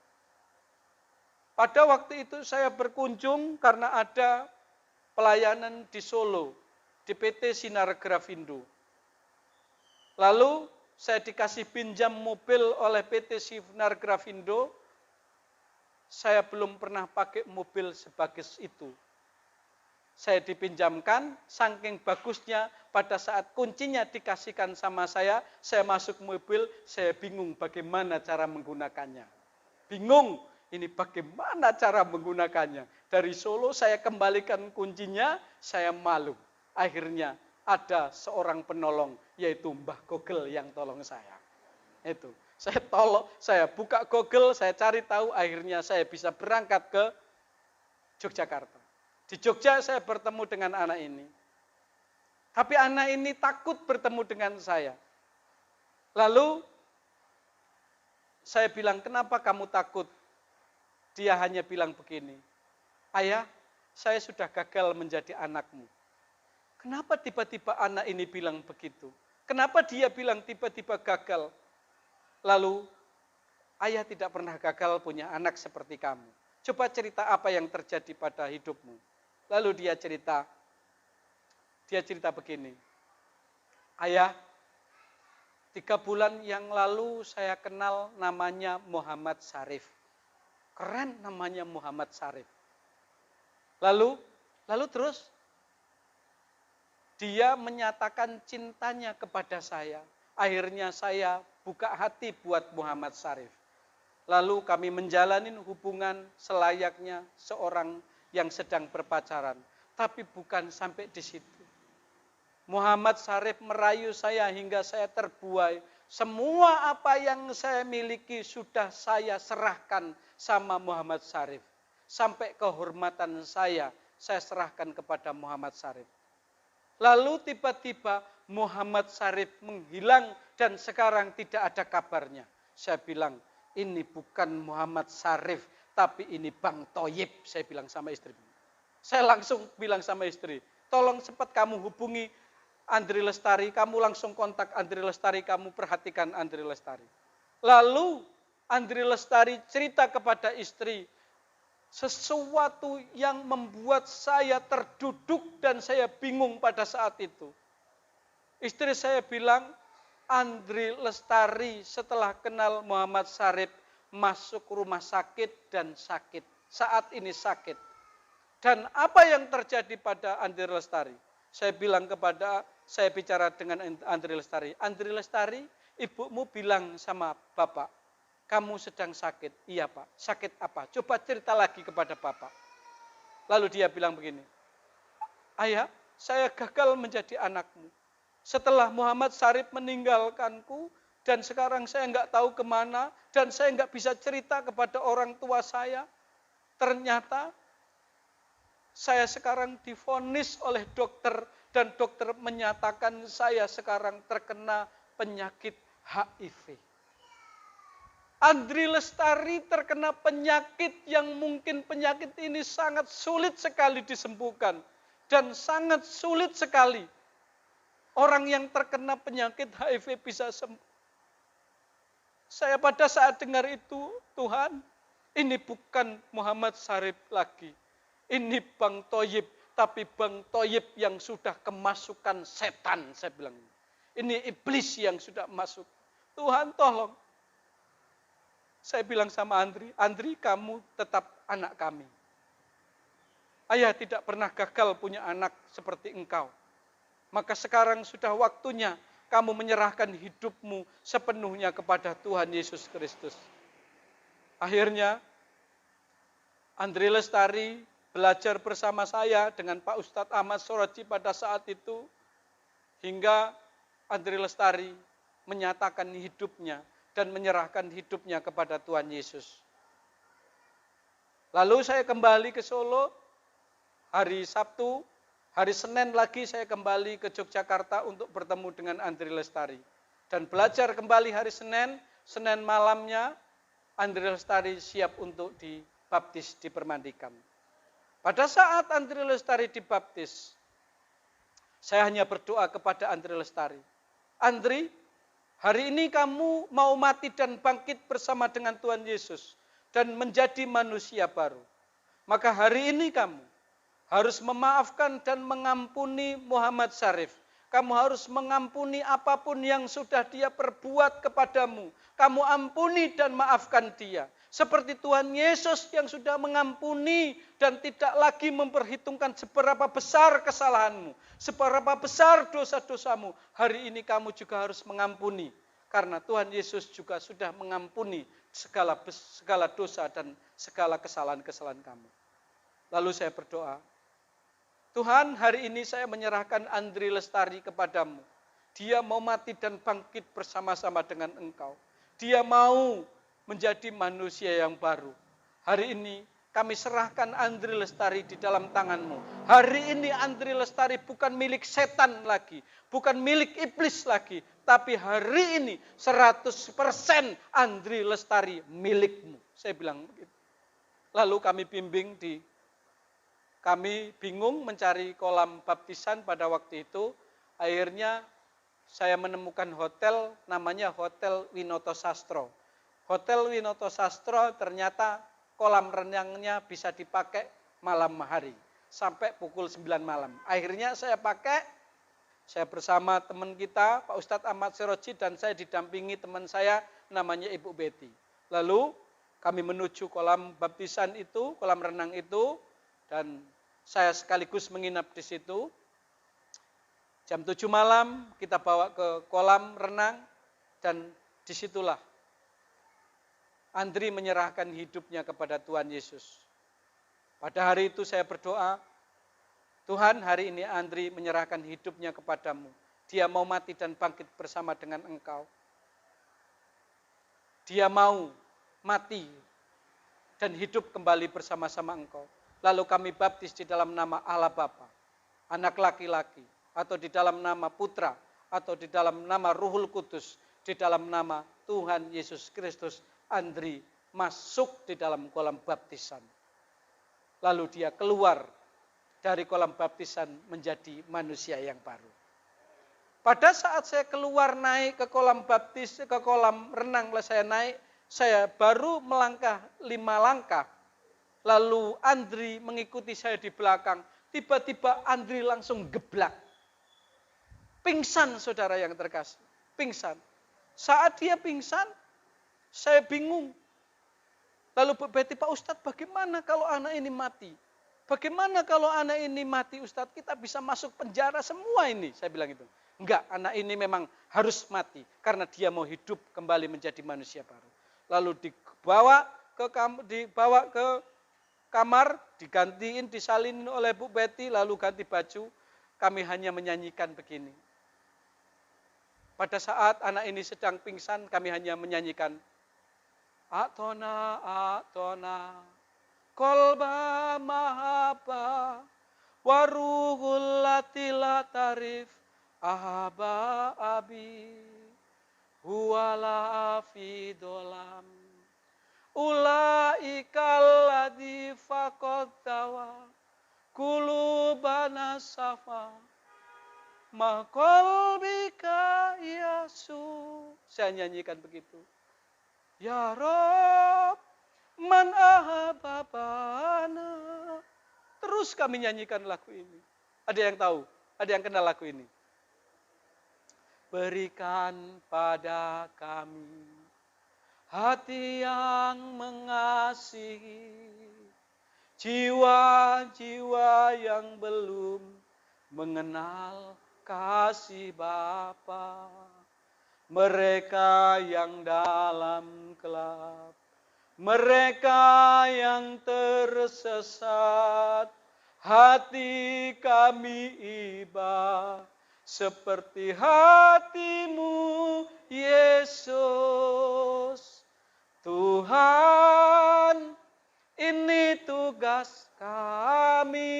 Pada waktu itu saya berkunjung karena ada pelayanan di Solo, di PT Sinar Grafindo. Lalu saya dikasih pinjam mobil oleh PT Sinar Grafindo. Saya belum pernah pakai mobil sebagus itu. Saya dipinjamkan, saking bagusnya pada saat kuncinya dikasihkan sama saya masuk mobil, saya bingung bagaimana cara menggunakannya. Bingung, ini bagaimana cara menggunakannya. Dari Solo saya kembalikan kuncinya, saya malu. Akhirnya ada seorang penolong, yaitu Mbah Gogel yang tolong saya. Itu. Saya buka Google, saya cari tahu, akhirnya saya bisa berangkat ke Yogyakarta. Di Jogja saya bertemu dengan anak ini. Tapi anak ini takut bertemu dengan saya. Lalu saya bilang, kenapa kamu takut? Dia hanya bilang begini, ayah, saya sudah gagal menjadi anakmu. Kenapa tiba-tiba anak ini bilang begitu? Kenapa dia bilang tiba-tiba gagal? Lalu, ayah tidak pernah gagal punya anak seperti kamu. Coba cerita apa yang terjadi pada hidupmu. Lalu dia cerita begini. Ayah, 3 bulan yang lalu saya kenal namanya Muhammad Syarif. Keren namanya Muhammad Syarif. Lalu terus dia menyatakan cintanya kepada saya. Akhirnya saya buka hati buat Muhammad Syarif. Lalu kami menjalani hubungan selayaknya seorang yang sedang berpacaran. Tapi bukan sampai di situ. Muhammad Syarif merayu saya hingga saya terbuai. Semua apa yang saya miliki sudah saya serahkan sama Muhammad Syarif. Sampai kehormatan saya serahkan kepada Muhammad Syarif. Lalu tiba-tiba Muhammad Syarif menghilang dan sekarang tidak ada kabarnya. Saya bilang, ini bukan Muhammad Syarif, tapi ini Bang Toyib. Saya bilang sama istri. Saya langsung bilang sama istri, tolong cepat kamu hubungi Andri Lestari, kamu langsung kontak Andri Lestari, kamu perhatikan Andri Lestari. Lalu Andri Lestari cerita kepada istri, sesuatu yang membuat saya terduduk dan saya bingung pada saat itu. Istri saya bilang, Andri Lestari setelah kenal Muhammad Syarif masuk rumah sakit dan sakit. Saat ini sakit. Dan apa yang terjadi pada Andri Lestari? Saya bicara dengan Andri Lestari. Andri Lestari, ibumu bilang sama bapak, kamu sedang sakit. Iya pak, sakit apa? Coba cerita lagi kepada bapak. Lalu dia bilang begini, ayah, saya gagal menjadi anakmu. Setelah Muhammad Syarif meninggalkanku, dan sekarang saya nggak tahu kemana, dan saya nggak bisa cerita kepada orang tua saya. Ternyata saya sekarang divonis oleh dokter, dan dokter menyatakan saya sekarang terkena penyakit HIV. Andri Lestari terkena penyakit yang mungkin penyakit ini sangat sulit sekali disembuhkan. Dan sangat sulit sekali orang yang terkena penyakit HIV bisa sembuh. Saya pada saat dengar itu, Tuhan, ini bukan Muhammad Syarif lagi. Ini Bang Toyib, tapi Bang Toyib yang sudah kemasukan setan, saya bilang. Ini iblis yang sudah masuk. Tuhan tolong. Saya bilang sama Andri, Andri kamu tetap anak kami. Ayah tidak pernah gagal punya anak seperti engkau. Maka sekarang sudah waktunya kamu menyerahkan hidupmu sepenuhnya kepada Tuhan Yesus Kristus. Akhirnya Andri Lestari belajar bersama saya dengan Pak Ustadz Ahmad Soroji pada saat itu, hingga Andri Lestari menyatakan hidupnya dan menyerahkan hidupnya kepada Tuhan Yesus. Lalu saya kembali ke Solo, hari Sabtu, hari Senin lagi saya kembali ke Yogyakarta untuk bertemu dengan Andri Lestari. Dan belajar kembali hari Senin malamnya, Andri Lestari siap untuk dibaptis, dipermandikan. Pada saat Andri Lestari dibaptis, saya hanya berdoa kepada Andri Lestari. Andri, hari ini kamu mau mati dan bangkit bersama dengan Tuhan Yesus dan menjadi manusia baru. Maka hari ini kamu harus memaafkan dan mengampuni Muhammad Syarif. Kamu harus mengampuni apapun yang sudah dia perbuat kepadamu. Kamu ampuni dan maafkan dia. Seperti Tuhan Yesus yang sudah mengampuni dan tidak lagi memperhitungkan seberapa besar kesalahanmu, seberapa besar dosa-dosamu. Hari ini kamu juga harus mengampuni. Karena Tuhan Yesus juga sudah mengampuni segala dosa dan segala kesalahan-kesalahan kamu. Lalu saya berdoa, Tuhan, hari ini saya menyerahkan Andri Lestari kepadamu. Dia mau mati dan bangkit bersama-sama dengan Engkau. Dia mau menjadi manusia yang baru. Hari ini kami serahkan Andri Lestari di dalam tanganmu. Hari ini Andri Lestari bukan milik setan lagi, bukan milik iblis lagi, tapi hari ini 100% Andri Lestari milikmu. Saya bilang begitu. Lalu kami bingung mencari kolam baptisan pada waktu itu. Akhirnya saya menemukan hotel, namanya Hotel Winoto Sastro. Hotel Winoto Sastro ternyata kolam renangnya bisa dipakai malam hari sampai pukul 9 malam. Akhirnya saya bersama teman kita Pak Ustadz Ahmad Soroji dan saya didampingi teman saya namanya Ibu Betty. Lalu kami menuju kolam baptisan itu, kolam renang itu, dan saya sekaligus menginap di situ. Jam 7 malam kita bawa ke kolam renang dan disitulah Andri menyerahkan hidupnya kepada Tuhan Yesus. Pada hari itu saya berdoa, Tuhan, hari ini Andri menyerahkan hidupnya kepadamu. Dia mau mati dan bangkit bersama dengan Engkau. Dia mau mati dan hidup kembali bersama-sama Engkau. Lalu kami baptis di dalam nama Allah Bapa, anak laki-laki, atau di dalam nama Putra, atau di dalam nama Ruhul Kudus, di dalam nama Tuhan Yesus Kristus. Andri masuk di dalam kolam baptisan. Lalu dia keluar dari kolam baptisan menjadi manusia yang baru. Pada saat saya keluar naik ke kolam renang, saya baru melangkah 5 langkah. Lalu Andri mengikuti saya di belakang. Tiba-tiba Andri langsung geblak. Pingsan, saudara yang terkasih. Pingsan. Saat dia pingsan, saya bingung. Lalu Bu Betty, Pak Ustadz, bagaimana kalau anak ini mati? Bagaimana kalau anak ini mati, Ustadz? Kita bisa masuk penjara semua ini. Saya bilang itu. Enggak, anak ini memang harus mati. Karena dia mau hidup kembali menjadi manusia baru. Lalu dibawa ke kamar, digantiin, disalin oleh Bu Betty, lalu ganti baju. Kami hanya menyanyikan begini. Pada saat anak ini sedang pingsan, kami hanya menyanyikan, Atona, Atona, Kolba Mahaba, Waruhul Latila Tarif, Ahaba Abi, Huwala Afidolam, Ulaikal Ladhi Fakodawa, Kulubana Safa, Makolbika Yasu. Saya nyanyikan begitu. Ya Rob, man ahababana. Terus kami nyanyikan lagu ini. Ada yang tahu? Ada yang kenal lagu ini? Berikan pada kami hati yang mengasihi, jiwa-jiwa yang belum mengenal kasih Bapa. Mereka yang dalam gelap mereka yang tersesat. Hati kami iba seperti hatimu, Yesus. Tuhan, ini tugas kami.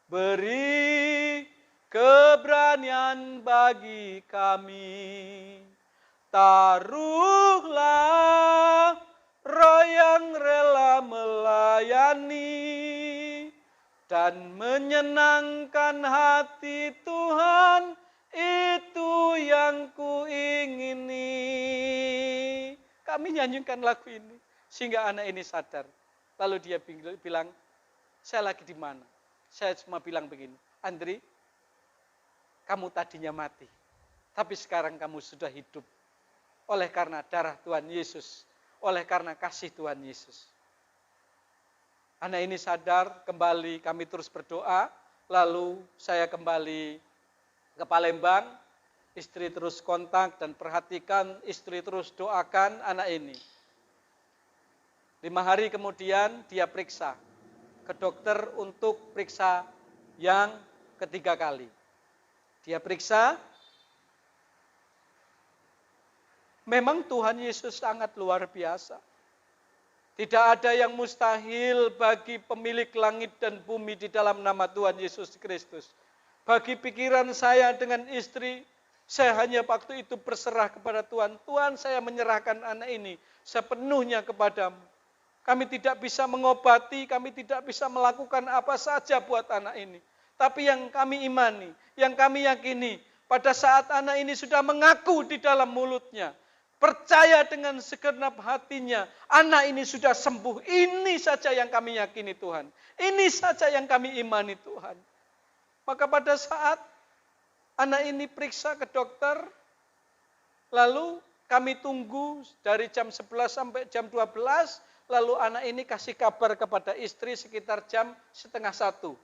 Beri keberanian bagi kami. Taruhlah roh yang rela melayani dan menyenangkan hati Tuhan, itu yang kuingini. Kami nyanyikan lagu ini sehingga anak ini sadar. Lalu dia bilang, saya lagi di mana? Saya cuma bilang begini, Andri, kamu tadinya mati, tapi sekarang kamu sudah hidup. Oleh karena darah Tuhan Yesus, oleh karena kasih Tuhan Yesus. Anak ini sadar, kembali kami terus berdoa, lalu saya kembali ke Palembang, istri terus kontak dan perhatikan, istri terus doakan anak ini. 5 hari kemudian dia periksa ke dokter untuk periksa yang ketiga kali. Dia periksa, memang Tuhan Yesus sangat luar biasa. Tidak ada yang mustahil bagi pemilik langit dan bumi di dalam nama Tuhan Yesus Kristus. Bagi pikiran saya dengan istri, saya hanya waktu itu berserah kepada Tuhan. Tuhan, saya menyerahkan anak ini sepenuhnya kepadamu. Kami tidak bisa mengobati, kami tidak bisa melakukan apa saja buat anak ini. Tapi yang kami imani, yang kami yakini, pada saat anak ini sudah mengaku di dalam mulutnya, percaya dengan segenap hatinya, anak ini sudah sembuh. Ini saja yang kami yakini Tuhan. Ini saja yang kami imani Tuhan. Maka pada saat anak ini periksa ke dokter, lalu kami tunggu dari jam 11 sampai jam 12, lalu anak ini kasih kabar kepada istri sekitar jam 12:30.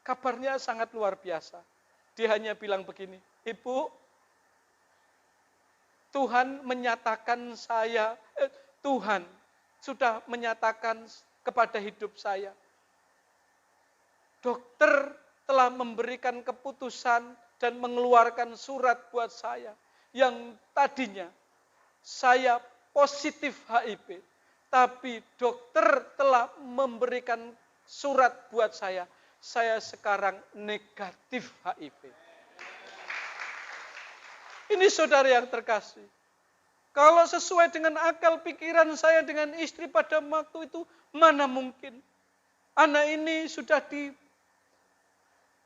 Kabarnya sangat luar biasa. Dia hanya bilang begini, Ibu, Tuhan menyatakan Tuhan sudah menyatakan kepada hidup saya. Dokter telah memberikan keputusan dan mengeluarkan surat buat saya. Yang tadinya saya positif HIV. Tapi dokter telah memberikan surat buat saya. Saya sekarang negatif HIV. Ini saudara yang terkasih. Kalau sesuai dengan akal pikiran saya dengan istri pada waktu itu, mana mungkin. Anak ini sudah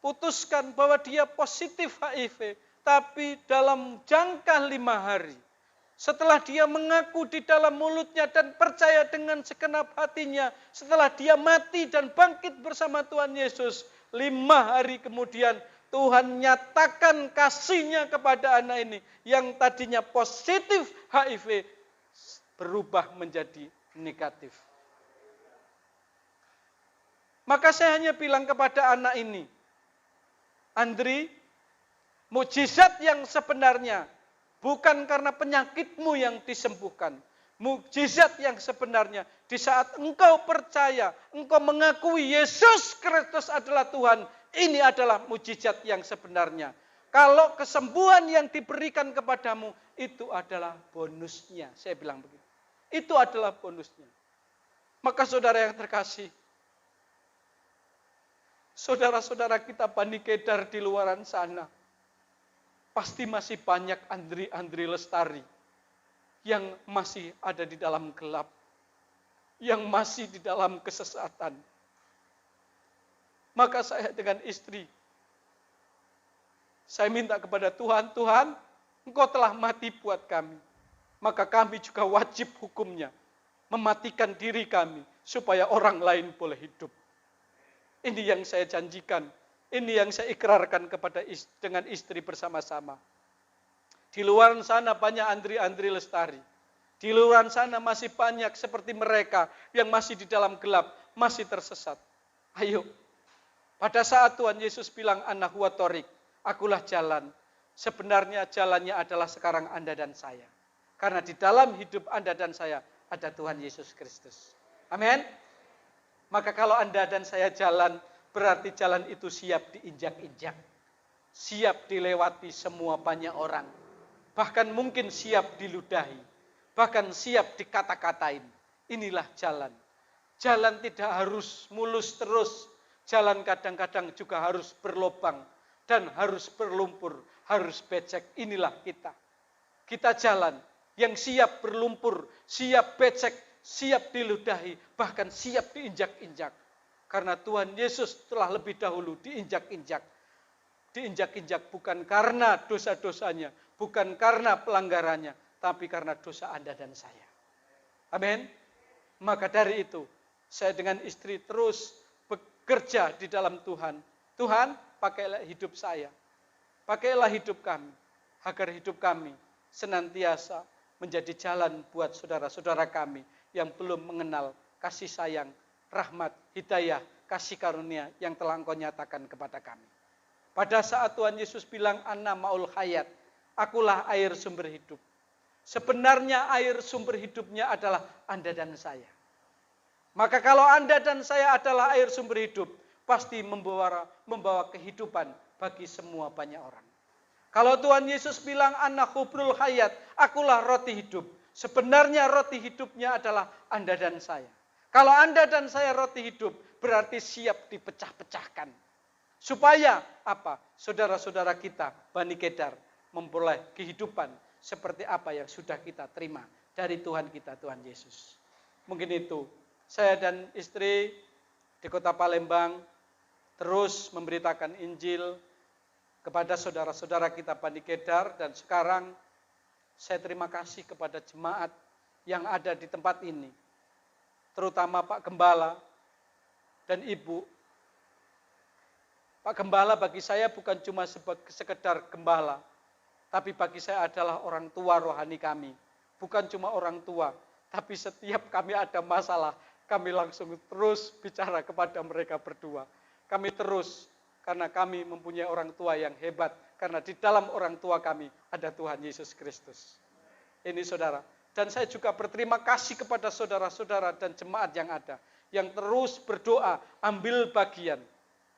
diputuskan bahwa dia positif HIV. Tapi dalam jangka 5 hari, setelah dia mengaku di dalam mulutnya dan percaya dengan segenap hatinya, setelah dia mati dan bangkit bersama Tuhan Yesus, 5 hari kemudian, Tuhan nyatakan kasih-Nya kepada anak ini yang tadinya positif HIV berubah menjadi negatif. Maka saya hanya bilang kepada anak ini, Andri, mukjizat yang sebenarnya bukan karena penyakitmu yang disembuhkan. Mukjizat yang sebenarnya di saat engkau percaya, engkau mengakui Yesus Kristus adalah Tuhan. Ini adalah mukjizat yang sebenarnya. Kalau kesembuhan yang diberikan kepadamu, itu adalah bonusnya. Saya bilang begitu. Itu adalah bonusnya. Maka saudara yang terkasih, saudara-saudara kita Bani Kedar di luaran sana, pasti masih banyak Andri Lestari yang masih ada di dalam gelap, yang masih di dalam kesesatan. Maka saya dengan istri, saya minta kepada Tuhan, Tuhan, Engkau telah mati buat kami. Maka kami juga wajib hukumnya, mematikan diri kami, supaya orang lain boleh hidup. Ini yang saya janjikan, ini yang saya ikrarkan dengan istri bersama-sama. Di luar sana banyak Andri Lestari. Di luar sana masih banyak seperti mereka yang masih di dalam gelap, masih tersesat. Ayo. Pada saat Tuhan Yesus bilang, Ana huwa thoriq, akulah jalan. Sebenarnya jalannya adalah sekarang Anda dan saya. Karena di dalam hidup Anda dan saya ada Tuhan Yesus Kristus. Amin. Maka kalau Anda dan saya jalan, berarti jalan itu siap diinjak-injak. Siap dilewati semua banyak orang. Bahkan mungkin siap diludahi. Bahkan siap dikata-katain. Inilah jalan. Jalan tidak harus mulus terus. Jalan kadang-kadang juga harus berlobang. Dan harus berlumpur, harus becek. Inilah kita. Kita jalan yang siap berlumpur, siap becek, siap diludahi, bahkan siap diinjak-injak. Karena Tuhan Yesus telah lebih dahulu diinjak-injak. Diinjak-injak bukan karena dosa-dosanya, bukan karena pelanggarannya, tapi karena dosa Anda dan saya. Amin. Maka dari itu, saya dengan istri terus bekerja di dalam Tuhan. Tuhan, pakailah hidup saya. Pakailah hidup kami. Agar hidup kami senantiasa menjadi jalan buat saudara-saudara kami yang belum mengenal kasih sayang, rahmat, hidayah, kasih karunia yang telah Engkau nyatakan kepada kami. Pada saat Tuhan Yesus bilang, Ana ma'ul hayat, akulah air sumber hidup. Sebenarnya air sumber hidupnya adalah Anda dan saya. Maka kalau Anda dan saya adalah air sumber hidup, pasti membawa kehidupan bagi semua banyak orang. Kalau Tuhan Yesus bilang, Ana khubrul hayat, akulah roti hidup. Sebenarnya roti hidupnya adalah Anda dan saya. Kalau Anda dan saya roti hidup, berarti siap dipecah-pecahkan. Supaya apa? Saudara-saudara kita, Bani Kedar, memperoleh kehidupan seperti apa yang sudah kita terima dari Tuhan kita, Tuhan Yesus. Mungkin itu, saya dan istri di kota Palembang terus memberitakan Injil kepada saudara-saudara kita Bani Kedar, dan sekarang saya terima kasih kepada jemaat yang ada di tempat ini, terutama Pak Gembala dan Ibu. Pak Gembala bagi saya bukan cuma sekedar gembala, tapi bagi saya adalah orang tua rohani kami. Bukan cuma orang tua, tapi setiap kami ada masalah, kami langsung terus bicara kepada mereka berdua. Kami terus, karena kami mempunyai orang tua yang hebat. Karena di dalam orang tua kami ada Tuhan Yesus Kristus. Ini saudara. Dan saya juga berterima kasih kepada saudara-saudara dan jemaat yang ada. Yang terus berdoa, ambil bagian.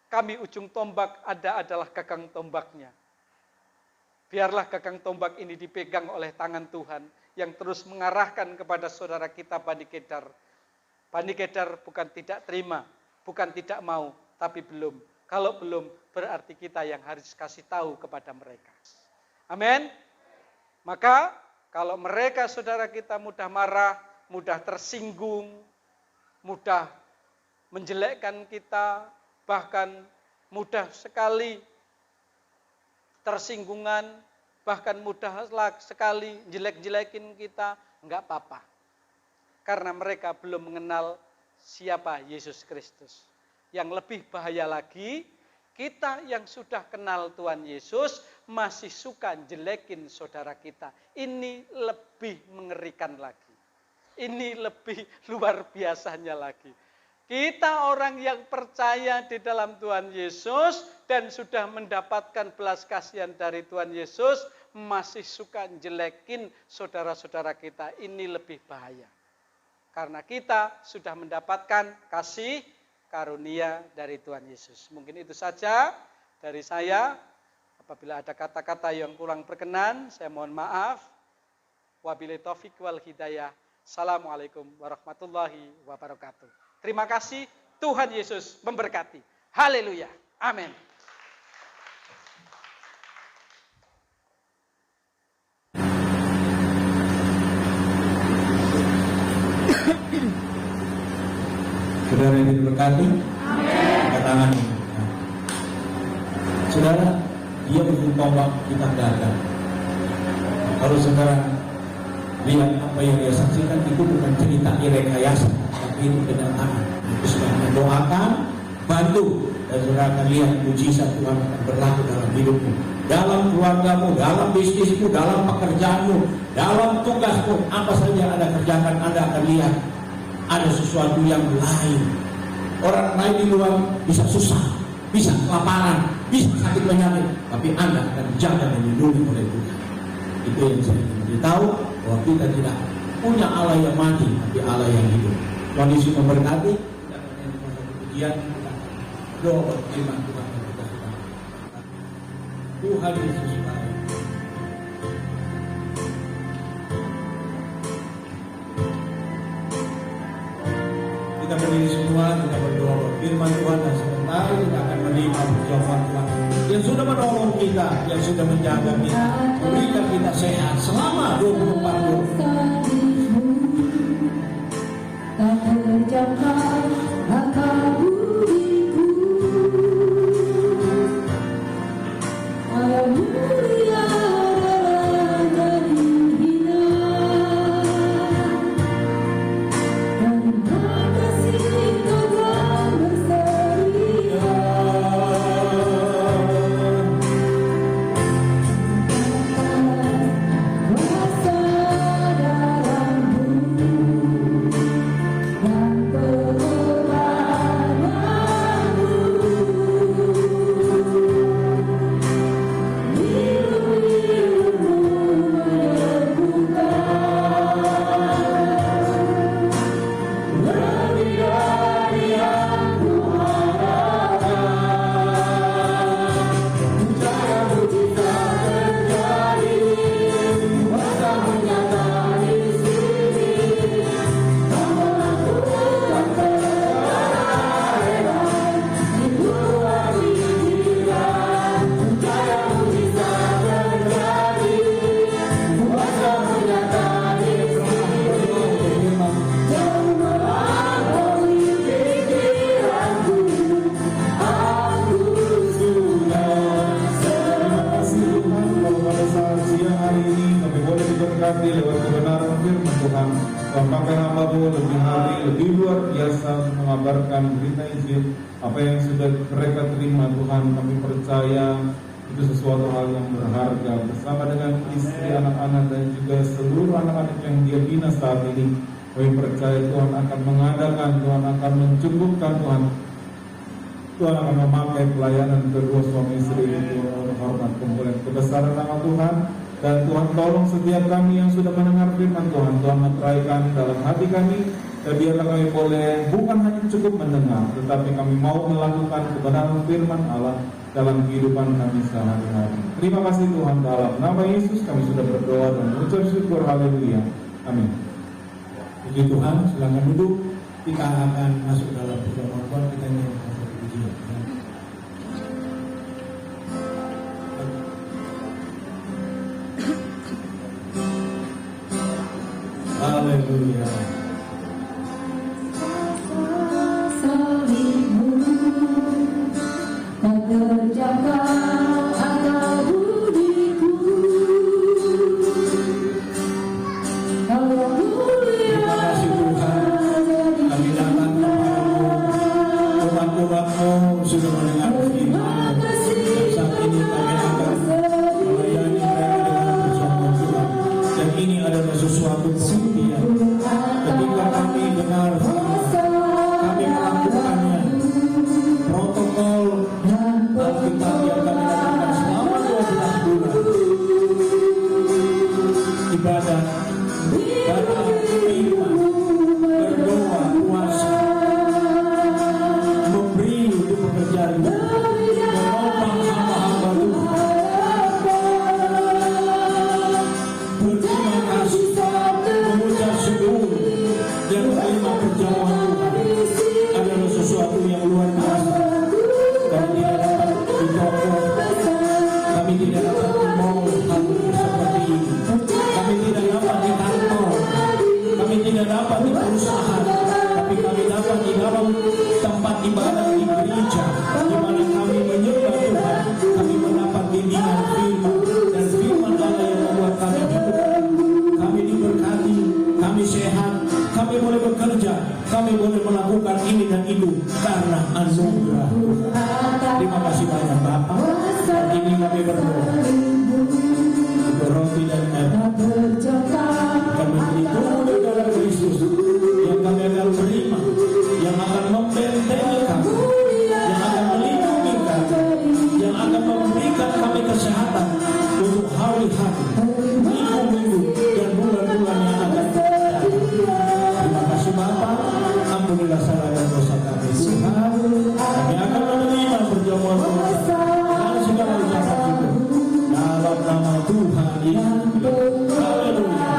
Kami ujung tombak, ada adalah gagang tombaknya. Biarlah gagang tombak ini dipegang oleh tangan Tuhan. Yang terus mengarahkan kepada saudara kita Bani Kedar. Bani Kedar bukan tidak terima, bukan tidak mau, tapi belum. Kalau belum, berarti kita yang harus kasih tahu kepada mereka. Amin. Maka kalau mereka saudara kita mudah marah, mudah tersinggung, mudah menjelekkan kita, bahkan mudah sekali tersinggungan, bahkan mudah sekali jelek-jelekin kita, enggak apa-apa. Karena mereka belum mengenal siapa Yesus Kristus. Yang lebih bahaya lagi, kita yang sudah kenal Tuhan Yesus masih suka jelekin saudara kita. Ini lebih mengerikan lagi. Ini lebih luar biasanya lagi. Kita orang yang percaya di dalam Tuhan Yesus dan sudah mendapatkan belas kasihan dari Tuhan Yesus, masih suka jelekin saudara-saudara kita. Ini lebih bahaya. Karena kita sudah mendapatkan kasih karunia dari Tuhan Yesus. Mungkin itu saja dari saya. Apabila ada kata-kata yang kurang berkenan, saya mohon maaf. Wabillahi taufik wal hidayah. Assalamualaikum warahmatullahi wabarakatuh. Terima kasih, Tuhan Yesus memberkati. Haleluya. Amin. Saudara yang diberkati, angkat tangan. Saudara, dia ujung tombak kita gagal. Kalau saudara lihat apa yang dia saksikan, itu bukan cerita rekayasa, tapi itu kenyataan. Itu sudah mendoakan, bantu, dan saudara akan lihat mujizat Tuhan akan berlaku dalam hidupmu, dalam keluargamu, dalam bisnismu, dalam pekerjaanmu, dalam tugasmu, apa saja yang Anda kerjakan, Anda akan lihat ada sesuatu yang lain. Orang lain di luar bisa susah, bisa kelaparan, bisa sakit penyakit, tapi Anda akan dijaga dan dilindungi oleh Tuhan. Itu yang saya ingin beritahu. bahwa kita tidak punya Allah yang mati, tapi Allah yang hidup. Tuhan Yesus memberkati. Kita akan nyanyi satu pujian, kita akan doa firman Tuhan yang kita sudah. Tuhan Yesus baik. Kita berdiri semua, kita berdoa firman Tuhan, dan sebentar kita akan menerima perjawaban Tuhan yang sudah menolong kita, yang sudah menjaga kita, memberikan kita sehat selama 24 jam. Tak terjangkau akal budiku, Allah mulia adalah dari hina, dan kasih Tuhan bersedia. Kuasa dalammu dan pengorbananmu, biru-birumu meneguhkan, lebih dari yang kuharapkan. Percaya mujizat terjadi, kuasa-Mu nyata di sini. Tanganlah Tuhan terhebat, di luar pikiran. Percaya mujizat terjadi, kuasa-Mu nyata di sini. Jauh melampaui pikiranku, aku sudah Terima kasih Tuhan kalau pada saat siang hari ini kami boleh diberkati lewat kebenaran firman Tuhan. Tuhan pakai hamba-Mu lebih hari, lebih luar biasa mengabarkan berita Injil. Apa yang sudah mereka terima Tuhan, kami percaya itu sesuatu hal yang berharga. Bersama dengan istri, anak-anak, dan juga seluruh anak-anak yang dia bina saat ini, kami percaya Tuhan akan mengadakan, Tuhan akan mencukupkan, Tuhan akan memakai pelayanan kedua suami istri itu hormat kemuliaan kebesaran nama Tuhan. Dan Tuhan tolong setiap kami yang sudah mendengar firman Tuhan, Tuhan meteraikan dalam hati kami, dan biarlah kami boleh bukan hanya cukup mendengar, tetapi kami mau melakukan kebenaran firman Allah dalam kehidupan kami sehari-hari. Terima kasih Tuhan, dalam nama Yesus kami sudah berdoa dan mengucap syukur. Haleluya, amin. Puji Tuhan, silakan duduk. Kita akan masuk dalam perjamuan Tuhan. Kita nyanyi satu pujian. Haleluya. salibmu, tak terjangkau akal budiku. Allah mulia Terima kasih Tuhan, kami datang kepadamu. Umat-umat-Mu sudah mendengar firman. Saat ini kami akan melayani mereka dengan perjamuan Tuhan. Dan ini adalah sesuatu pembuktian. Ketika kami dengar firman, kami melakukannya. Protokol Alkitab yang kami lakukan selama 12 bulan. Ibadah, baca firman, berdoa, puasa, memberi untuk pekerjaan, menopang hamba-hamba Tuhan. Berterima kasih, mengucap syukur, dan menerima perjamuan Tuhan adalah sesuatu yang luar biasa. Kami tidak dapat ditokok, kami tidak dapat membawa hal seperti ini. Kami tidak dapat nama Tuhan Yesus. Haleluya.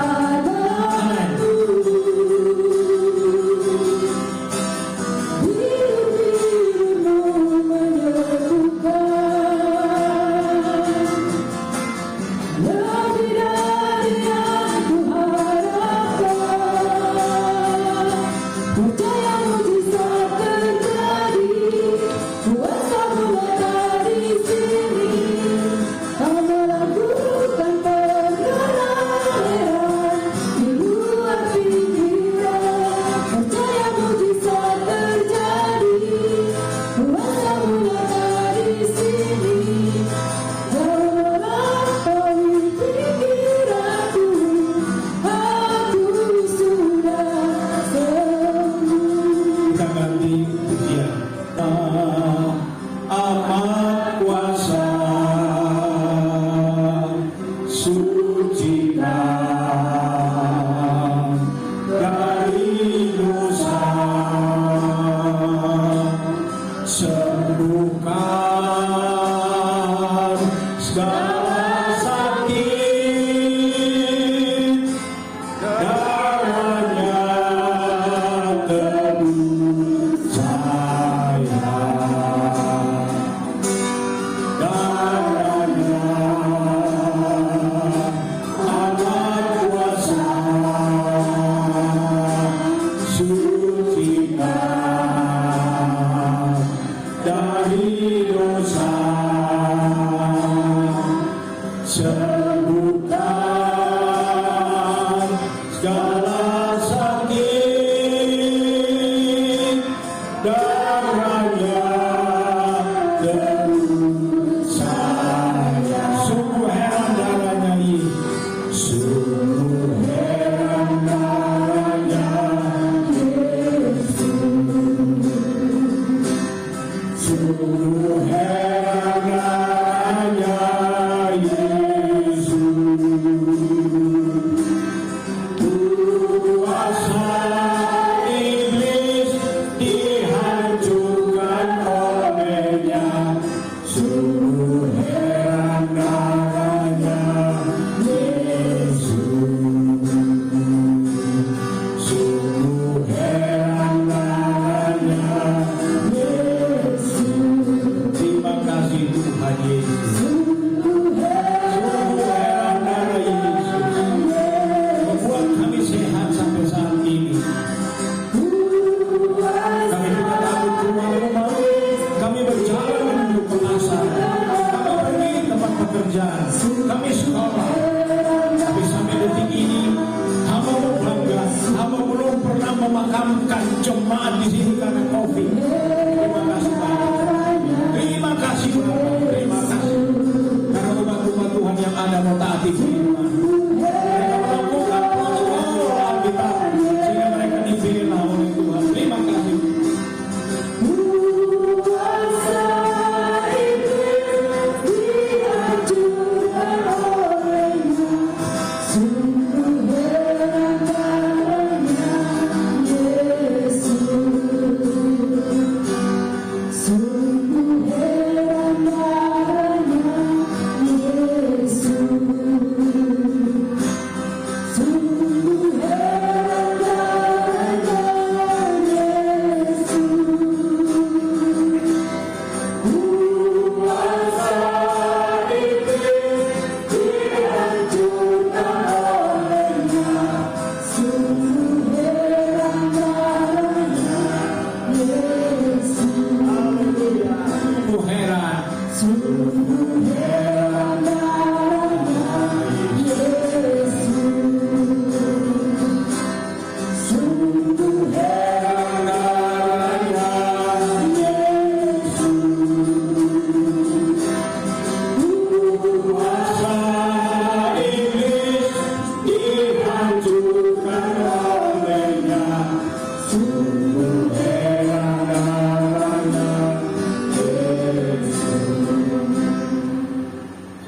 Amin.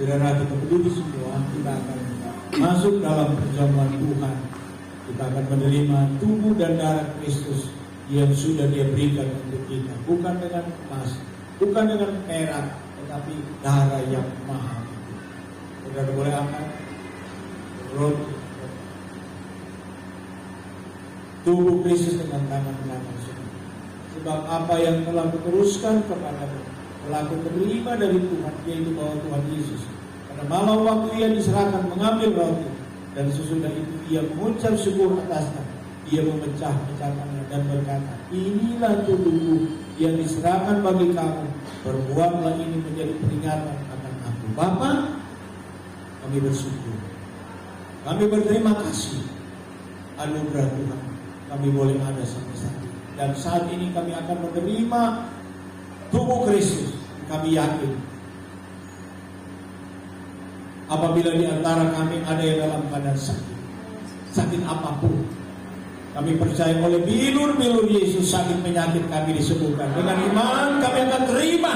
Saudara kita berdiri semua, kita akan masuk dalam perjamuan Tuhan. Kita akan menerima tubuh dan darah Kristus yang sudah Dia berikan untuk kita, bukan dengan emas, bukan dengan perak, tetapi darah yang mahal. Saudara boleh angkat roti tubuh Kristus dengan tangan kanan. Sebab apa yang telah kuteruskan kepadamu telah kuterima dari Tuhan, yaitu bahwa Tuhan Yesus pada malam waktu ia diserahkan mengambil roti, dan sesudah itu ia mengucap syukur atasnya, ia memecah-mecahkannya dan berkata, inilah tubuhku yang diserahkan bagi kamu, perbuatlah ini menjadi peringatan akan aku. Bapa, kami bersyukur, kami berterima kasih anugerah Tuhan, kami boleh ada sampai saat ini. Dan saat ini kami akan menerima tubuh Kristus. Kami yakin apabila di antara kami ada yang dalam keadaan sakit apapun, kami percaya oleh bilur-bilur Yesus sakit penyakit kami disembuhkan. Dengan iman kami akan terima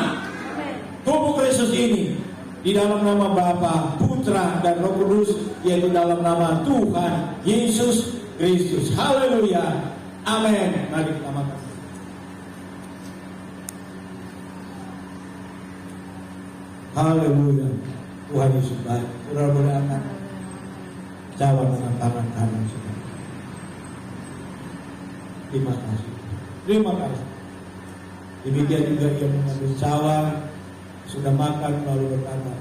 tubuh Kristus ini di dalam nama Bapa, Putra, dan Roh Kudus, yaitu dalam nama Tuhan Yesus Kristus. Haleluya. Amin. Mari kita makan. Haleluya. Tuhan Yesus baik. Saudara boleh angkat cawan dengan tangan kanan saudara. Terima kasih. Terima kasih. Demikian juga yang mengambil cawan, sudah makan lalu berkata,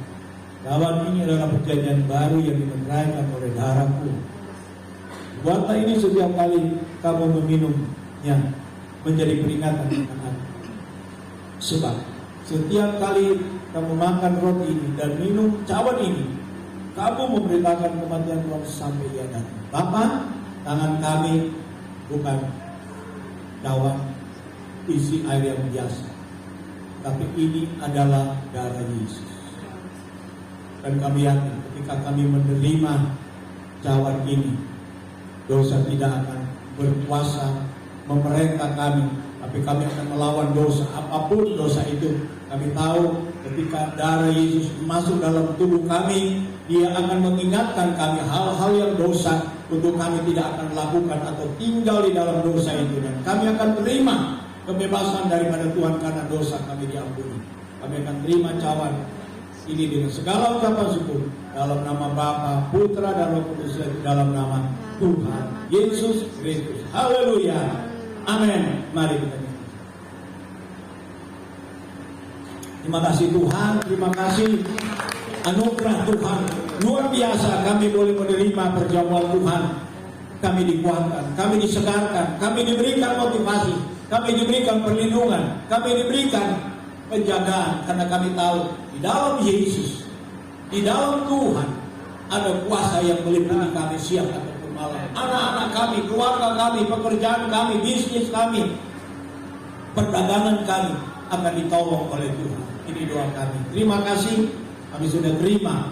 cawan ini adalah perjanjian baru yang dimeteraikan oleh darahku. Buatlah ini setiap kali kamu meminumnya menjadi peringatan akan aku. Sebab setiap kali kamu makan roti ini dan minum cawan ini, kamu memberitakan kematian Tuhan sampai ia datang. Bapa, tangan kami bukan cawan isi air yang biasa, tapi ini adalah darah Yesus. Dan kami yakin ketika kami menerima cawan ini, dosa tidak akan berkuasa memerintah kami, tapi kami akan melawan dosa. Apapun dosa itu, kami tahu ketika darah Yesus masuk dalam tubuh kami, Dia akan mengingatkan kami hal-hal yang dosa untuk kami tidak akan lakukan atau tinggal di dalam dosa itu. Dan kami akan terima kebebasan daripada Tuhan karena dosa kami diampuni. Kami akan terima cawan ini dengan segala ucapan syukur dalam nama Bapa, Putra, dan Roh Kudus, dalam nama Tuhan Yesus Kristus. Haleluya. Amin. Mari kita berdoa. Terima kasih Tuhan, terima kasih anugerah Tuhan luar biasa. Kami boleh menerima perjamuan Tuhan. Kami dikuatkan, kami disegarkan, kami diberikan motivasi, kami diberikan perlindungan, kami diberikan penjagaan, karena kami tahu di dalam Yesus, di dalam Tuhan ada kuasa yang melindungi kami siang ataupun malam. Anak-anak kami, keluarga kami, pekerjaan kami, bisnis kami, perdagangan kami akan ditolong oleh Tuhan. Ini doa kami. Terima kasih, kami sudah terima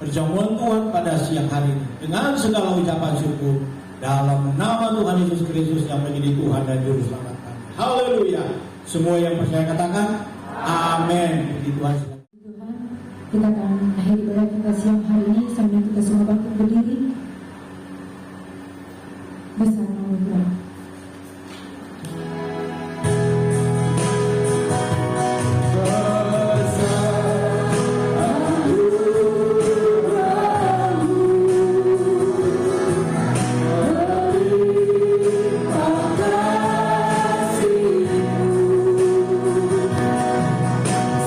perjamuan Tuhan pada siang hari ini dengan segala ucapan syukur dalam nama Tuhan Yesus Kristus yang menjadi Tuhan dan Juru Selamat kami. Haleluya. Semua yang percaya katakan amin. Puji Tuhan. Tuhan, kita akan akhiri ibadah kita siang hari ini sambil kita semua bangkit berdiri bersama Tuhan.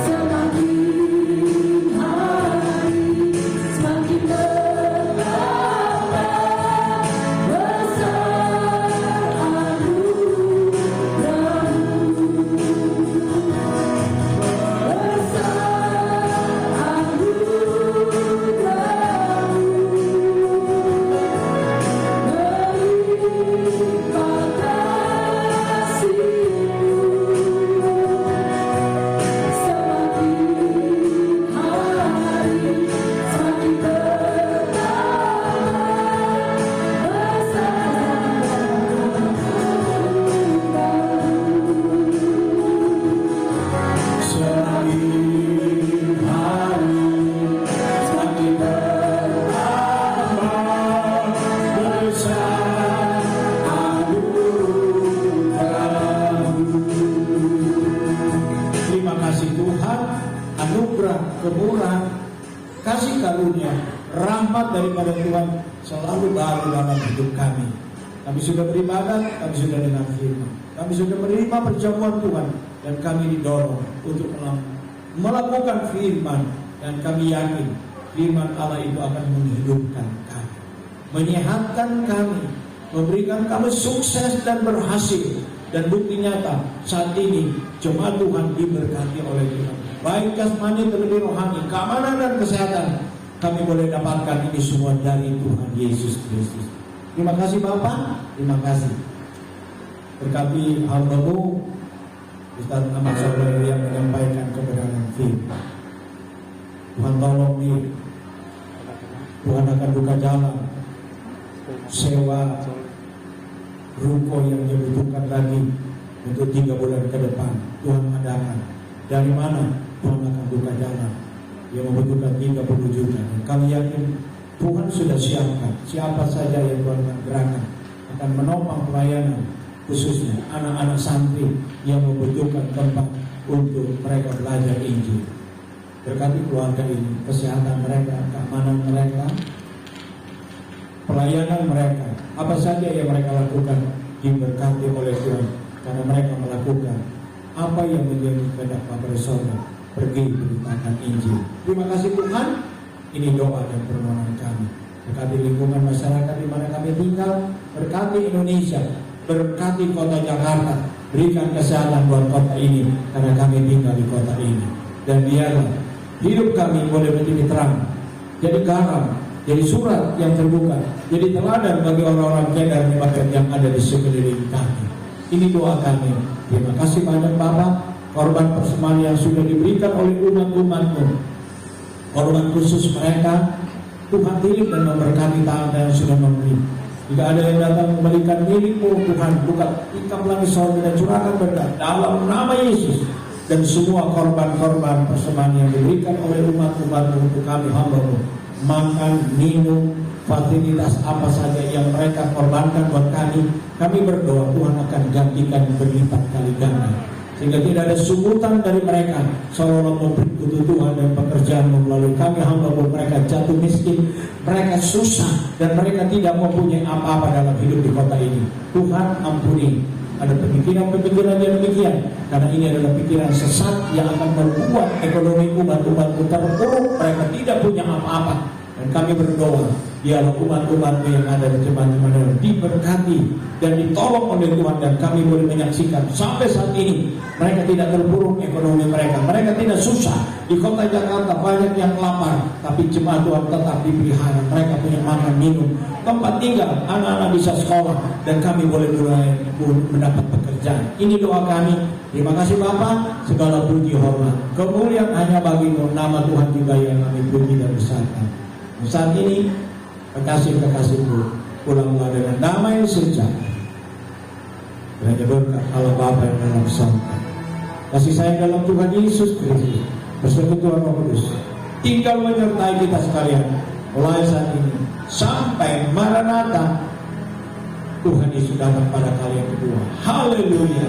Semakin kasih karunia, rahmat daripada Tuhan selalu baru dalam hidup kami. Kami sudah beribadat, kami sudah dengar firman, kami sudah menerima perjamuan Tuhan, dan kami didorong untuk melakukan firman, dan kami yakin firman Allah itu akan menghidupkan kami, menyehatkan kami, memberikan kami sukses dan berhasil. Dan bukti nyata saat ini jemaat Tuhan diberkati oleh Tuhan, baik jasmani terlebih rohani, keamanan dan kesehatan. Kami boleh dapatkan ini semua dari Tuhan Yesus Kristus. Terima kasih Bapak, terima kasih. Berkati hamba-Mu Ustaz Ahmad Saudara yang menyampaikan kebenaran firman. Tuhan tolong nih, Tuhan akan buka jalan sewa ruko yang dibutuhkan lagi untuk 3 bulan ke depan. Tuhan adakan. Dari mana? Tuhan akan buka jalan yang membutuhkan 30 juta. Dan kami yakin Tuhan sudah siapkan siapa saja yang Tuhan akan gerakkan akan menopang pelayanan, khususnya anak-anak santri yang membutuhkan tempat untuk mereka belajar Injil. Berkati keluarga ini, kesehatan mereka, keamanan mereka, pelayanan mereka, apa saja yang mereka lakukan diberkati oleh Tuhan, karena mereka melakukan apa yang menjadi kehendak Bapa Surga, pergi beritakan Injil. Terima kasih Tuhan. Ini doa dan permohonan kami. Berkati lingkungan masyarakat di mana kami tinggal, berkati Indonesia, berkati kota Jakarta, berikan kesehatan buat kota ini, karena kami tinggal di kota ini. Dan biarlah hidup kami boleh menjadi terang, jadi garam, jadi surat yang terbuka, jadi teladan bagi orang-orang Kedar yang ada di sekeliling kami. Ini doa kami. Terima kasih banyak Bapak, korban persembahan yang sudah diberikan oleh umat-umat-Mu, korban khusus mereka, Tuhan pilih dan memberkati tangan yang sudah memberi. Jika ada yang datang memberikan milik-Mu, Tuhan buka ikam langit sorga dan curahkan berkat dalam nama Yesus. Dan semua korban-korban persembahan yang diberikan oleh umat-umat-Mu untuk kami hamba-Mu, makan, minum, fasilitas apa saja yang mereka korbankan buat kami berdoa Tuhan akan gantikan berlipat kali ganda, sehingga tidak ada sungutan dari mereka, seolah-olah memberi kebutuhan dan pekerjaan melalui kami hamba-Mu. Mereka jatuh miskin, mereka susah, dan mereka tidak mempunyai apa-apa dalam hidup di kota ini. Tuhan ampuni, ada pemikiran-pemikiran yang demikian, karena ini adalah pikiran sesat yang akan membuat ekonomi umat-umat-Mu terpuruk, mereka tidak punya apa-apa. Dan kami berdoa, biarlah umat-umat-Mu yang ada di teman-teman diberkati dan ditolong oleh Tuhan, dan kami boleh menyaksikan sampai saat ini mereka tidak terpuruk ekonomi mereka, mereka tidak susah. Di kota Jakarta banyak yang lapar, tapi jemaat Tuhan tetap dipelihara, mereka punya makan minum, tempat tinggal, anak-anak bisa sekolah, dan kami boleh mulai mendapat pekerjaan. Ini doa kami. Terima kasih Bapa, segala puji hormat kemuliaan hanya bagi-Mu, nama Tuhan juga yang kami puji dan besarkan. Saat ini kekasih-kekasihku, pulanglah dengan damai sejahtera. Hanya berkat Allah Bapa yang dalam surga, kasih sayang dalam Tuhan Yesus Kristus, persekutuan Roh Kudus tinggal menyertai kita sekalian mulai saat ini sampai Maranatha. Tuhan Yesus datang pada kali yang kedua. Haleluya.